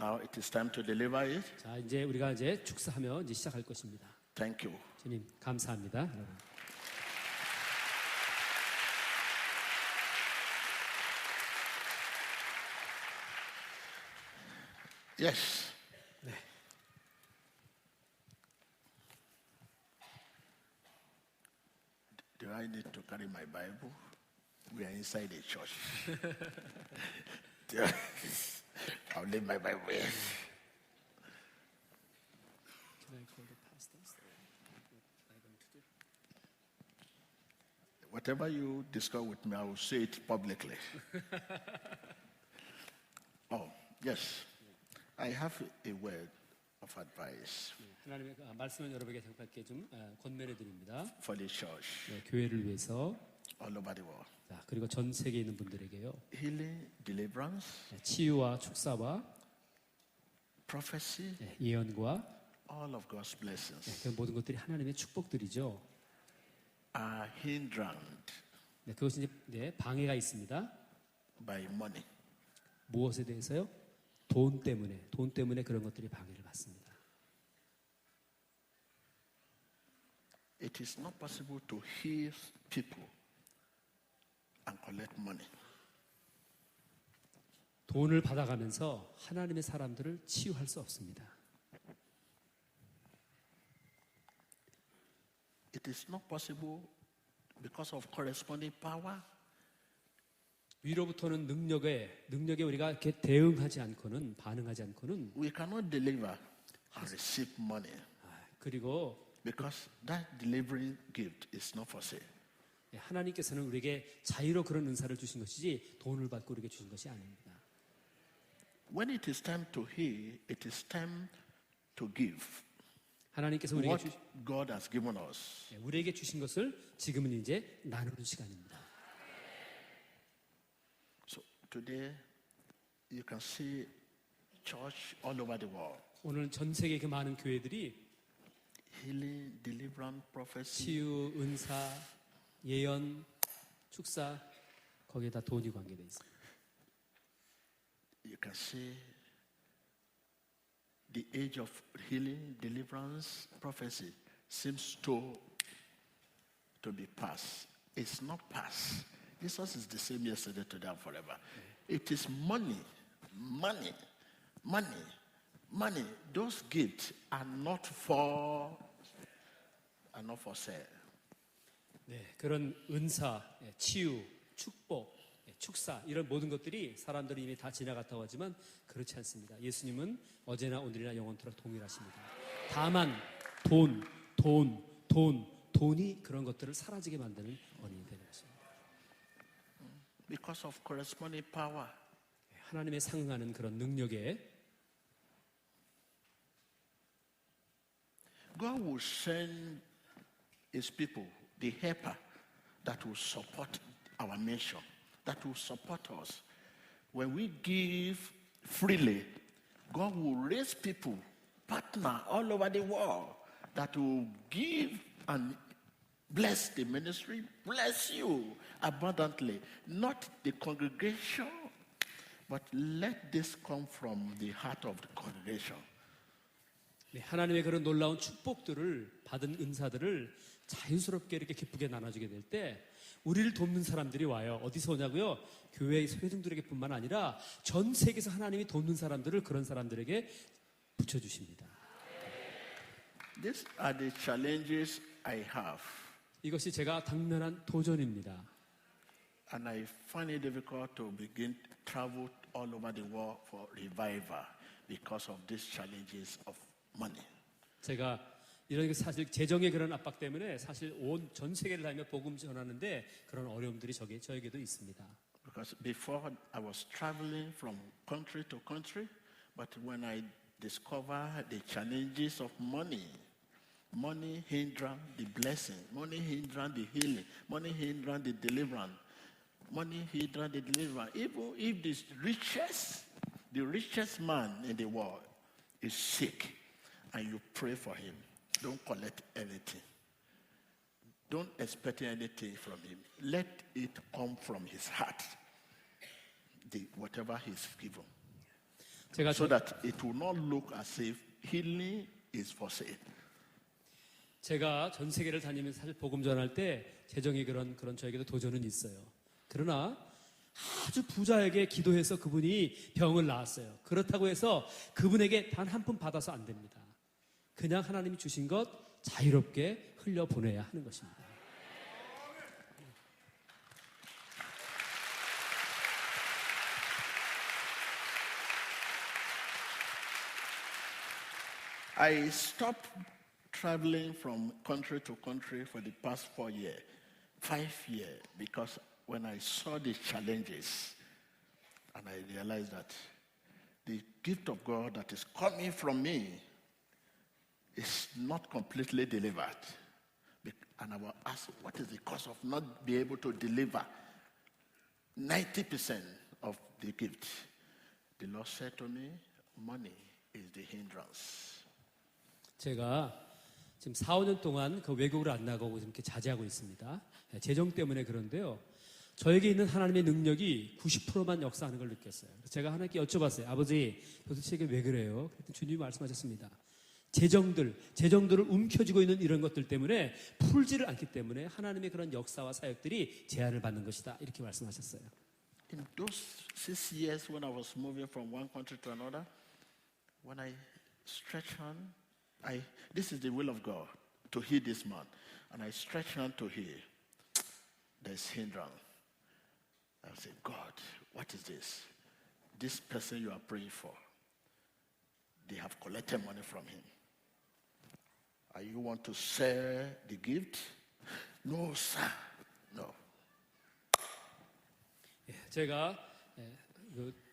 Now it is time to deliver it. 자, 이제 우리가 이제 축사하며 이제 시작할 것입니다. Thank you. 주님 감사합니다. 여러분. Yes. Do I need to carry my Bible? We are inside a church. I'll leave my Bible here. Whatever you discuss with me, I will say it publicly. Oh, yes. I have a word of advice 하나님의 말씀을 여러분에게 대답할게 좀 권면해 드립니다. for the church 교회를 위해서 all over the world. 자, 그리고 전 세계에 있는 분들에게요. Healing, deliverance, 치유와 축사와 prophecy, 예언과 all of God's blessings 그 모든 것들이 하나님의 축복들이죠. are hindered 그것이 이제 방해가 있습니다. by money. 무엇에 대해서요? 돈 때문에 그런 것들이 방해를 받습니다. It is not possible to heal people and collect money. 돈을 받아가면서 하나님의 사람들을 치유할 수 없습니다. It is not possible because of corresponding power. 위로부터는 능력에 우리가 이렇게 대응하지 않고는 반응하지 않고는 We cannot deliver and receive money 그리고 because that delivering gift is not for sale. 하나님께서는 우리에게 자유로 그런 은사를 주신 것이지 돈을 받고 우리에게 주신 것이 아닙니다. When it is time to heal, it is time to give. 하나님께서 우리에게, What God has given us. 우리에게 주신 것을 지금은 이제 나누는 시간입니다. So today you can see church all over the world. 오늘 전 세계 그 많은 교회들이 Healing, deliverance, prophecy. 치유, 은사, 예언, 축사 거기에 다 돈이 관계되어 있습니다. You can see the age of healing, deliverance, prophecy seems to to be past. It's not past. Jesus is the same yesterday, today, and forever. It is money, money, money, money. Those gifts are not for sale. 네, 그런 은사, 치유, 축복, 축사 이런 모든 것들이 사람들이 이미 다 지나갔다고 하지만 그렇지 않습니다. 예수님은 어제나 오늘이나 영원토록 동일하십니다. 다만 돈이 그런 것들을 사라지게 만드는 원인이 되는 것입니다. Because of corresponding power. 하나님의 상응하는 그런 능력에 God will send his people, the helper, that will support our mission, that will support us. When we give freely, God will raise people, partner all over the world, that will give and bless the ministry, bless you abundantly. Not the congregation, but let this come from the heart of the congregation. 네, 하나님의 그런 놀라운 축복들을 받은 은사들을 자유스럽게 이렇게 기쁘게 나눠주게 될 때 우리를 돕는 사람들이 와요. 어디서 오냐고요? 교회의 회중들에게뿐만 아니라 전 세계에서 하나님이 돕는 사람들을 그런 사람들에게 붙여주십니다. These are the challenges I have. 이것이 제가 당면한 도전입니다. And I find it difficult to begin to travel all over the world for revival because of these challenges of money. 제가 이런 게 사실 재정의 그런 압박 때문에 사실 온 전 세계를 다니며 복음 전하는데 그런 어려움들이 저에게도 있습니다. Because before I was traveling from country to country, but when I discovered the challenges of money hindrance the blessing, money hindrance the healing, money hindrance the deliverance, money hindrance the deliverance. Even if the richest man in the world is sick, and you pray for him, don't collect anything. Don't expect anything from him. Let it come from his heart, whatever he's given. So that it will not look as if healing is for sale. 제가 전 세계를 다니면서 사실 복음 전할 때 재정의 그런 저에게도 도전은 있어요. 그러나 아주 부자에게 기도해서 그분이 병을 나았어요. 그렇다고 해서 그분에게 단 한 푼 받아서 안 됩니다. 그냥 하나님이 주신 것 자유롭게 흘려보내야 하는 것입니다. I stopped traveling from country to country for the past 5 years, because when I saw the challenges, and I realized that the gift of God that is coming from me is not completely delivered. And I will ask, what is the cause of not being able to deliver 90% of the gift? The Lord said to me, money is the hindrance. 제가 지금 4, 5년 동안 그 외국을 안 나가고 이렇게 자제하고 있습니다. 재정 때문에 그런데요. 저에게 있는 하나님의 능력이 90%만 역사하는 걸 느꼈어요. 그래서 제가 하나님께 여쭤봤어요. 아버지, 도대체 이게 왜 그래요? 그랬더니 주님이 말씀하셨습니다. 재정들을 움켜쥐고 있는 이런 것들 때문에 풀지를 않기 때문에 하나님의 그런 역사와 사역들이 제한을 받는 것이다. 이렇게 말씀하셨어요. In those 6 years when I was moving from one country to another, when I stretched hand, this is the will of God, to heal this man. And I stretched hand to heal. There's hindrance. I said, God, what is this? This person you are praying for, they have collected money from him. Are you want to sell the gift? No, sir. No. 제가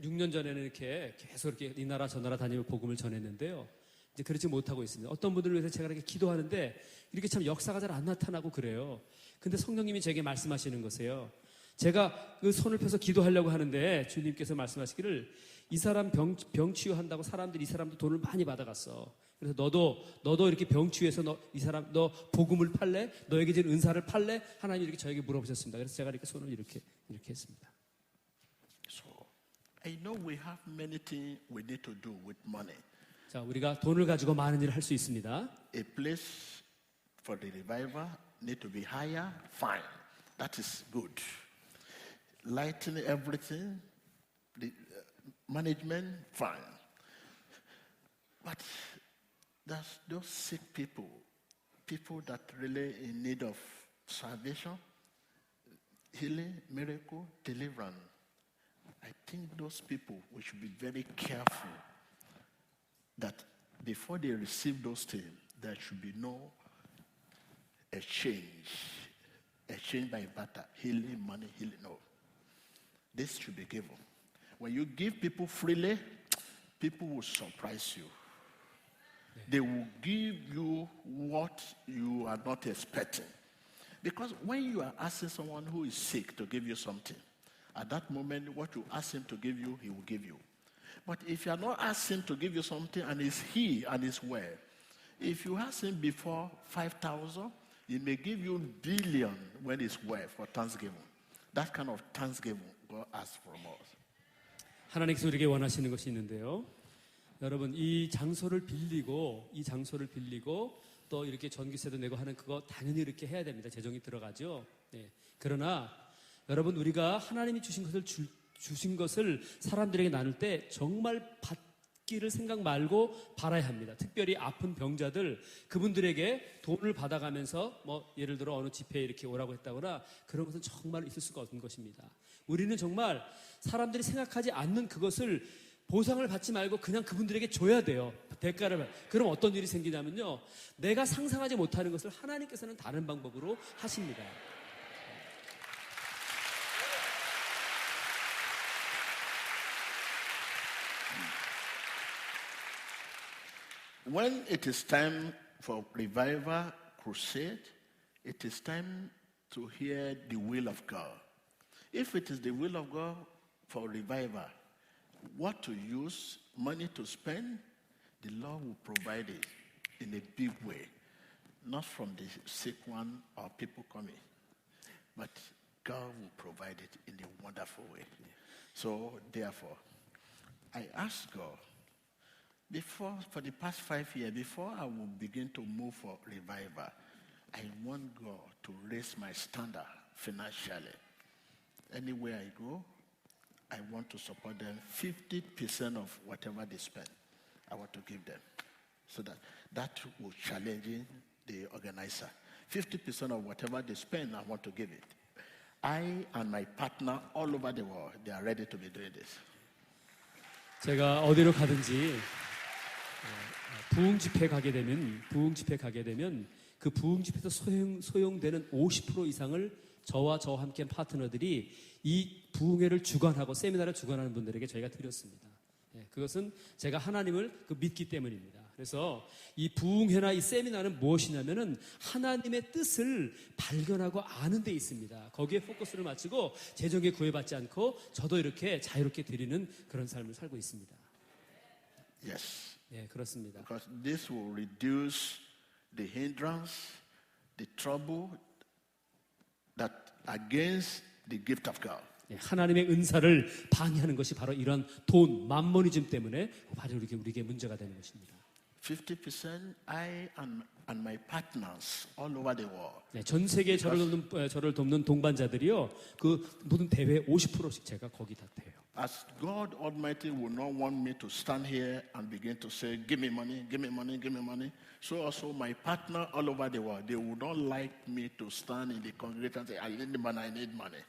6년 전에는 이렇게 계속 이렇게 이 나라 저 나라 다니며 복음을 전했는데요. 이제 그렇지 못하고 있습니다. 어떤 분들을 위해서 제가 이렇게 기도하는데 이렇게 참 역사가 잘 안 나타나고 그래요. 근데 성령님이 제게 말씀하시는 것이에요. 제가 그 손을 펴서 기도하려고 하는데 주님께서 말씀하시기를 이 사람 병 치유한다고 사람들이 이 사람도 돈을 많이 받아갔어. 그래서 너도 이렇게 병 치유해서 너 복음을 팔래? 너에게 준 은사를 팔래? 하나님이 이렇게 저에게 물어보셨습니다. 그래서 제가 이렇게 손을 이렇게 했습니다. So, I know we have many things we need to do with money. 자, 우리가 돈을 가지고 많은 일을 할 수 있습니다. A place for the revival need to be higher, fine. That is good. Lightening everything, the management, fine. But there's those sick people, people that really in need of salvation, healing, miracle, deliverance. I think those people, we should be very careful that before they receive those things, there should be no exchange by barter, healing, money, healing, no. This should be given. When you give people freely, people will surprise you. They will give you what you are not expecting. Because when you are asking someone who is sick to give you something, at that moment, what you ask him to give you, he will give you. But if you are not asking to give you something and it's he and it's well, if you ask him before 5,000, he may give you billion when it's well for Thanksgiving. That kind of Thanksgiving God asks from us. 하나님께서 우리에게 원하시는 것이 있는데요. 여러분 이 장소를 빌리고 또 이렇게 전기세도 내고 하는 그거 당연히 이렇게 해야 됩니다. 재정이 들어가죠. 네. 그러나 여러분 우리가 하나님이 주신 것을 사람들에게 나눌 때 정말 받기를 생각 말고 받아야 합니다. 특별히 아픈 병자들 그분들에게 돈을 받아가면서 뭐 예를 들어 어느 집회에 이렇게 오라고 했다거나 그런 것은 정말 있을 수가 없는 것입니다. 우리는 정말 사람들이 생각하지 않는 그것을 보상을 받지 말고 그냥 그분들에게 줘야 돼요. 대가를. 그럼 어떤 일이 생기냐면요. 내가 상상하지 못하는 것을 하나님께서는 다른 방법으로 하십니다. When it is time for revival crusade, it is time to hear the will of God. If it is the will of God for revival, what to use, money to spend, the Lord will provide it in a big way. Not from the sick one or people coming, but God will provide it in a wonderful way. So therefore, I ask God, for the past 5 years, before I will begin to move for revival, I want God to raise my standard financially. Anywhere I go, I want to support them 50% of whatever they spend. I want to give them. So that will challenge the organizer. 50% of whatever they spend, I want to give it. I and my partner all over the world, they are ready to be doing this. 제가 어디로 가든지 부흥 집회 가게 되면 그 부흥 집회에서 소용되는 50% 이상을 저와 함께한 파트너들이 이 부흥회를 주관하고 세미나를 주관하는 분들에게 저희가 드렸습니다. 그것은 제가 하나님을 믿기 때문입니다. 그래서 이 부흥회나 이 세미나는 무엇이냐면은 하나님의 뜻을 발견하고 아는 데 있습니다. 거기에 포커스를 맞추고 재정에 구애받지 않고 저도 이렇게 자유롭게 드리는 그런 삶을 살고 있습니다. Yes. 네, 그렇습니다. Because this will reduce the hindrance, the trouble that against the gift of God. 하나님의 은사를 방해하는 것이 바로 이런 돈, 맘모니즘 때문에 바로 우리에게 문제가 되는 것입니다. 50% I and my partners all over the world. 네, 전 세계 저를 돕는 동반자들이요. 그 모든 대회 50%씩 제가 거기다 대요. As God Almighty will not want me to stand here and begin to say, give me money, give me money, give me money. So also my partner all over the world, they would not like me to stand in the congregation and say, I need money, I need money.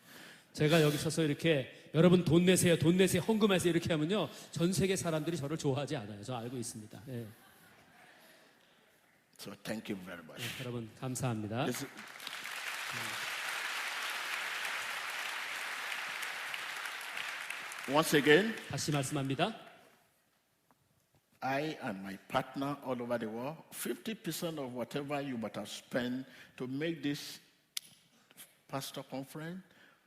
제가 여기 서서 이렇게 여러분 돈 내세요, 헌금하세요 이렇게 하면요. 전 세계 사람들이 저를 좋아하지 않아요. 저 알고 있습니다. 네. So thank you very much. 네, 여러분 감사합니다. Once again, 다시 말씀합니다. I and my partner all over the world, 50% of whatever you might have spent to make this pastor conference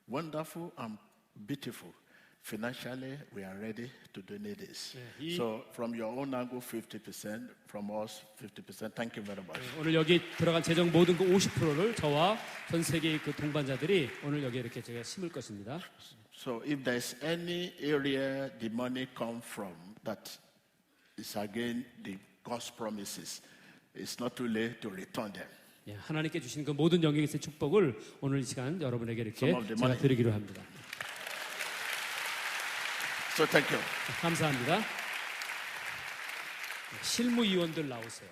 wonderful and beautiful. Financially, we are ready to donate this. So from your own angle, 50%, from us, 50%. Thank you very much. 오늘 여기 들어간 재정 모든 그 50%를 저와 전 세계의 그 동반자들이 오늘 여기 이렇게 제가 심을 것입니다. So if there's any area the money come from that is against the God's promises, it's not too late to return them. 예, 하나님께 주신 그 모든 영역에서의 축복을 오늘 이 시간 여러분에게 이렇게 Some of the 제가 money. 드리기로 합니다. So thank you. 감사합니다. 실무위원들 나오세요.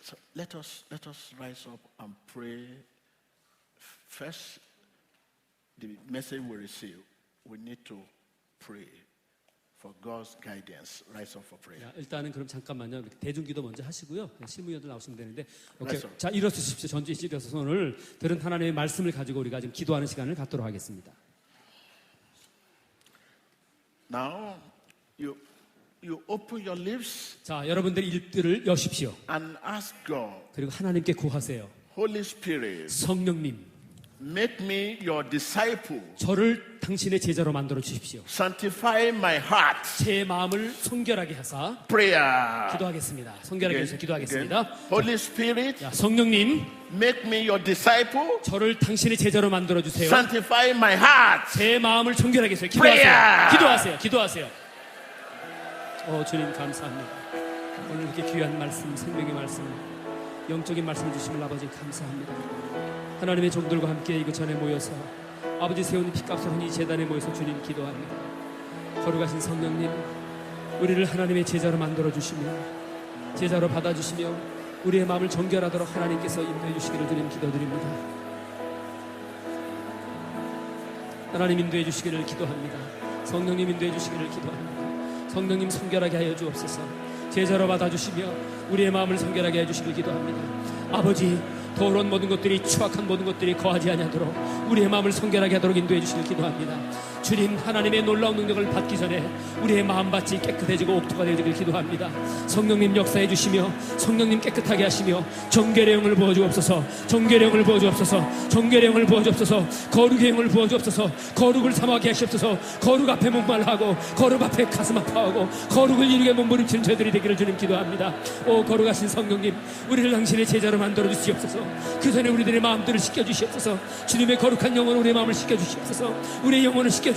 So let us rise up and pray. First, the message we receive, we need to pray for God's guidance. Rise up for prayer. 야, 일단은 그럼 잠깐만요. 대중기도 먼저 하시고요. 실무위원들 나오시면 되는데. 오케이. 알았어. 자, 일어서십시오. 전주에 일어서서 오늘 들은 하나님의 말씀을 가지고 우리가 지금 기도하는 시간을 갖도록 하겠습니다. Now, you open your lips 자, 여러분들이 입들을 여십시오. and ask God, 그리고 하나님께 구하세요. Holy Spirit, 성령님, make me your disciple. 저를 당신의 제자로 만들어 주십시오. Sanctify my heart. 제 마음을 성결하게 하사 Prayer. 기도하겠습니다. 성결하게 해서 Again. 기도하겠습니다. Holy Spirit, 자, 성령님, make me your disciple. 저를 당신의 제자로 만들어 주세요. Sanctify my heart. 제 마음을 정결하게 해서 Prayer. 기도하세요. 기도하세요. 주님 감사합니다. 오늘 이렇게 귀한 말씀, 생명의 말씀, 영적인 말씀을 주시면 아버지 감사합니다. 하나님의 종들과 함께 이곳 전에 모여서 아버지 세운 피값으로 이 제단에 모여서 주님 기도합니다. 거룩하신 성령님, 우리를 하나님의 제자로 만들어 주시며 제자로 받아주시며 우리의 마음을 정결하도록 하나님께서 인도해 주시기를 주님 기도드립니다. 하나님 인도해 주시기를 기도합니다. 성령님 인도해 주시기를 기도합니다. 성령님 성결하게 하여 주옵소서. 제자로 받아주시며 우리의 마음을 성결하게 해주시길 기도합니다. 아버지, 더러운 모든 것들이, 추악한 모든 것들이 거하지 아니하도록 우리의 마음을 성결하게 하도록 인도해 주시길 기도합니다. 주님, 하나님의 놀라운 능력을 받기 전에 우리의 마음밭이 깨끗해지고 옥토가 되어지길 기도합니다. 성령님 역사해 주시며 성령님 깨끗하게 하시며 정결의 영을 부어주옵소서. 정결의 영을 부어주옵소서. 정결의 영을 부어주옵소서. 거룩의 영을 부어주옵소서. 거룩을 삼하게 하시옵소서. 거룩 앞에 목말라하고 거룩 앞에 가슴 아파하고 거룩을 이루게 몸부림치는 저희들이 되기를 주님 기도합니다. 오 거룩하신 성령님, 우리를 당신의 제자로 만들어 주시옵소서. 그 전에 우리들의 마음들을 씻겨주시옵소서. 주님의 거룩한 영으로 우리의 마음을 씻겨주시옵소서. 우리의 영혼을 씻겨주시옵소서.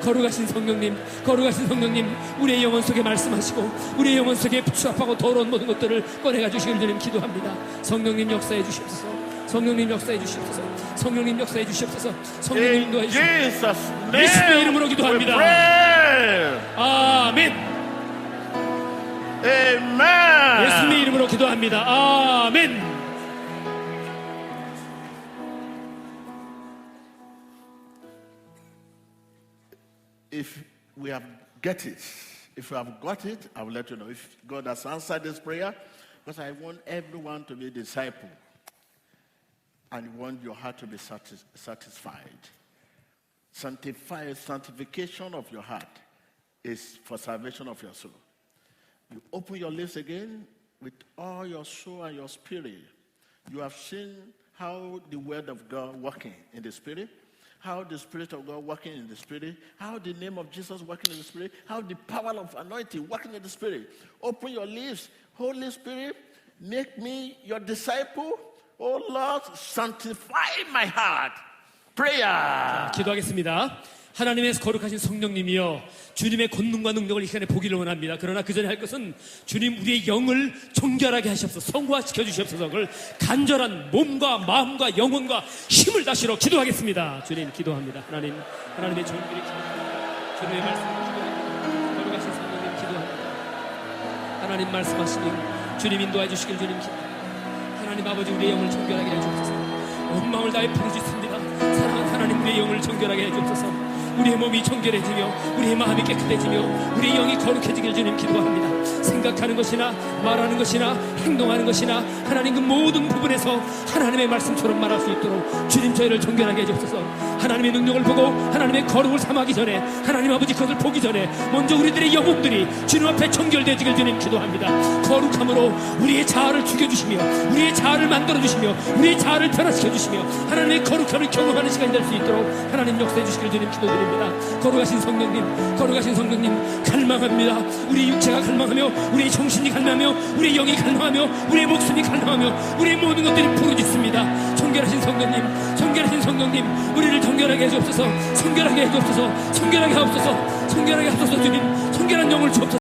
거룩하신 성령님, 거룩하신 성령님, 우리의 영혼 속에 말씀하시고 우리의 영혼 속에 추악하고 더러운 모든 것들을 꺼내가 주시기를 주님 기도합니다. 성령님 역사해 주시옵소서. 성령님 역사해 주시옵소서. 성령님 역사해 주시옵소서. 성령님 In 인도해 주시옵소서. Jesus' name, 예수의 이름으로 기도합니다. we pray. 아멘. Amen. 예수님의 이름으로 기도합니다. 아멘. If we have got it, if we have got it, I will let you know. If God has answered this prayer, because I want everyone to be a disciple, and you want your heart to be satisfied. Sanctification of your heart is for salvation of your soul. You open your lips again with all your soul and your spirit. You have seen how the word of God working in the spirit, how the Spirit of God working in the Spirit, how the name of Jesus working in the Spirit, how the power of anointing working in the Spirit. Open your lips. Holy Spirit, make me your disciple. Oh Lord, sanctify my heart. Prayer. 기도하겠습니다. 하나님의 거룩하신 성령님이여, 주님의 권능과 능력을 이 시간에 보기를 원합니다. 그러나 그 전에 할 것은 주님 우리의 영을 정결하게 하시옵소서. 성화시켜 주시옵소서. 그걸 간절한 몸과 마음과 영혼과 힘을 다시러 기도하겠습니다. 주님 기도합니다. 하나님의 종들이 기도합니다. 주님의 말씀을 기도합니다. 거룩하신 성령님 기도합니다. 하나님 말씀하시니 주님 인도해 주시길 주님 기도합니다. 하나님 아버지, 우리의 영을 정결하게 해주옵소서. 온 마음을 다해 부르짖습니다. 사랑하는 하나님, 우리의 영을 정결하게 해주옵소서. 우리의 몸이 정결해지며 우리의 마음이 깨끗해지며 우리의 영이 거룩해지길 주님 기도합니다. 생각하는 것이나 말하는 것이나 행동하는 것이나 하나님 그 모든 부분에서 하나님의 말씀처럼 말할 수 있도록 주님 저희를 정결하게 해주옵소서. 하나님의 능력을 보고 하나님의 거룩을 삼하기 전에, 하나님 아버지 그것을 보기 전에 먼저 우리들의 영혼들이 주님 앞에 정결되지길 주님 기도합니다. 거룩함으로 우리의 자아를 죽여주시며 우리의 자아를 만들어주시며 우리의 자아를 변화시켜주시며 하나님의 거룩함을 경험하는 시간이 될 수 있도록 하나님 역사해 주시길 주님 기도드립니다. 거룩하신 성령님, 거룩하신 성령님, 갈망합니다. 우리 육체가 갈망하며 우리의 정신이 갈망하며 우리의 영이 갈망하며 우리의 목숨이 갈망하며 우리의 모든 것들이 부르짖습니다. 정결하신 성령님, 정결하신 성령님, 우리를 정결하게 해주옵소서. 정결하게 해주옵소서. 정결하게 하옵소서. 정결하게 하옵소서. 주님, 정결한 영을 주옵소서.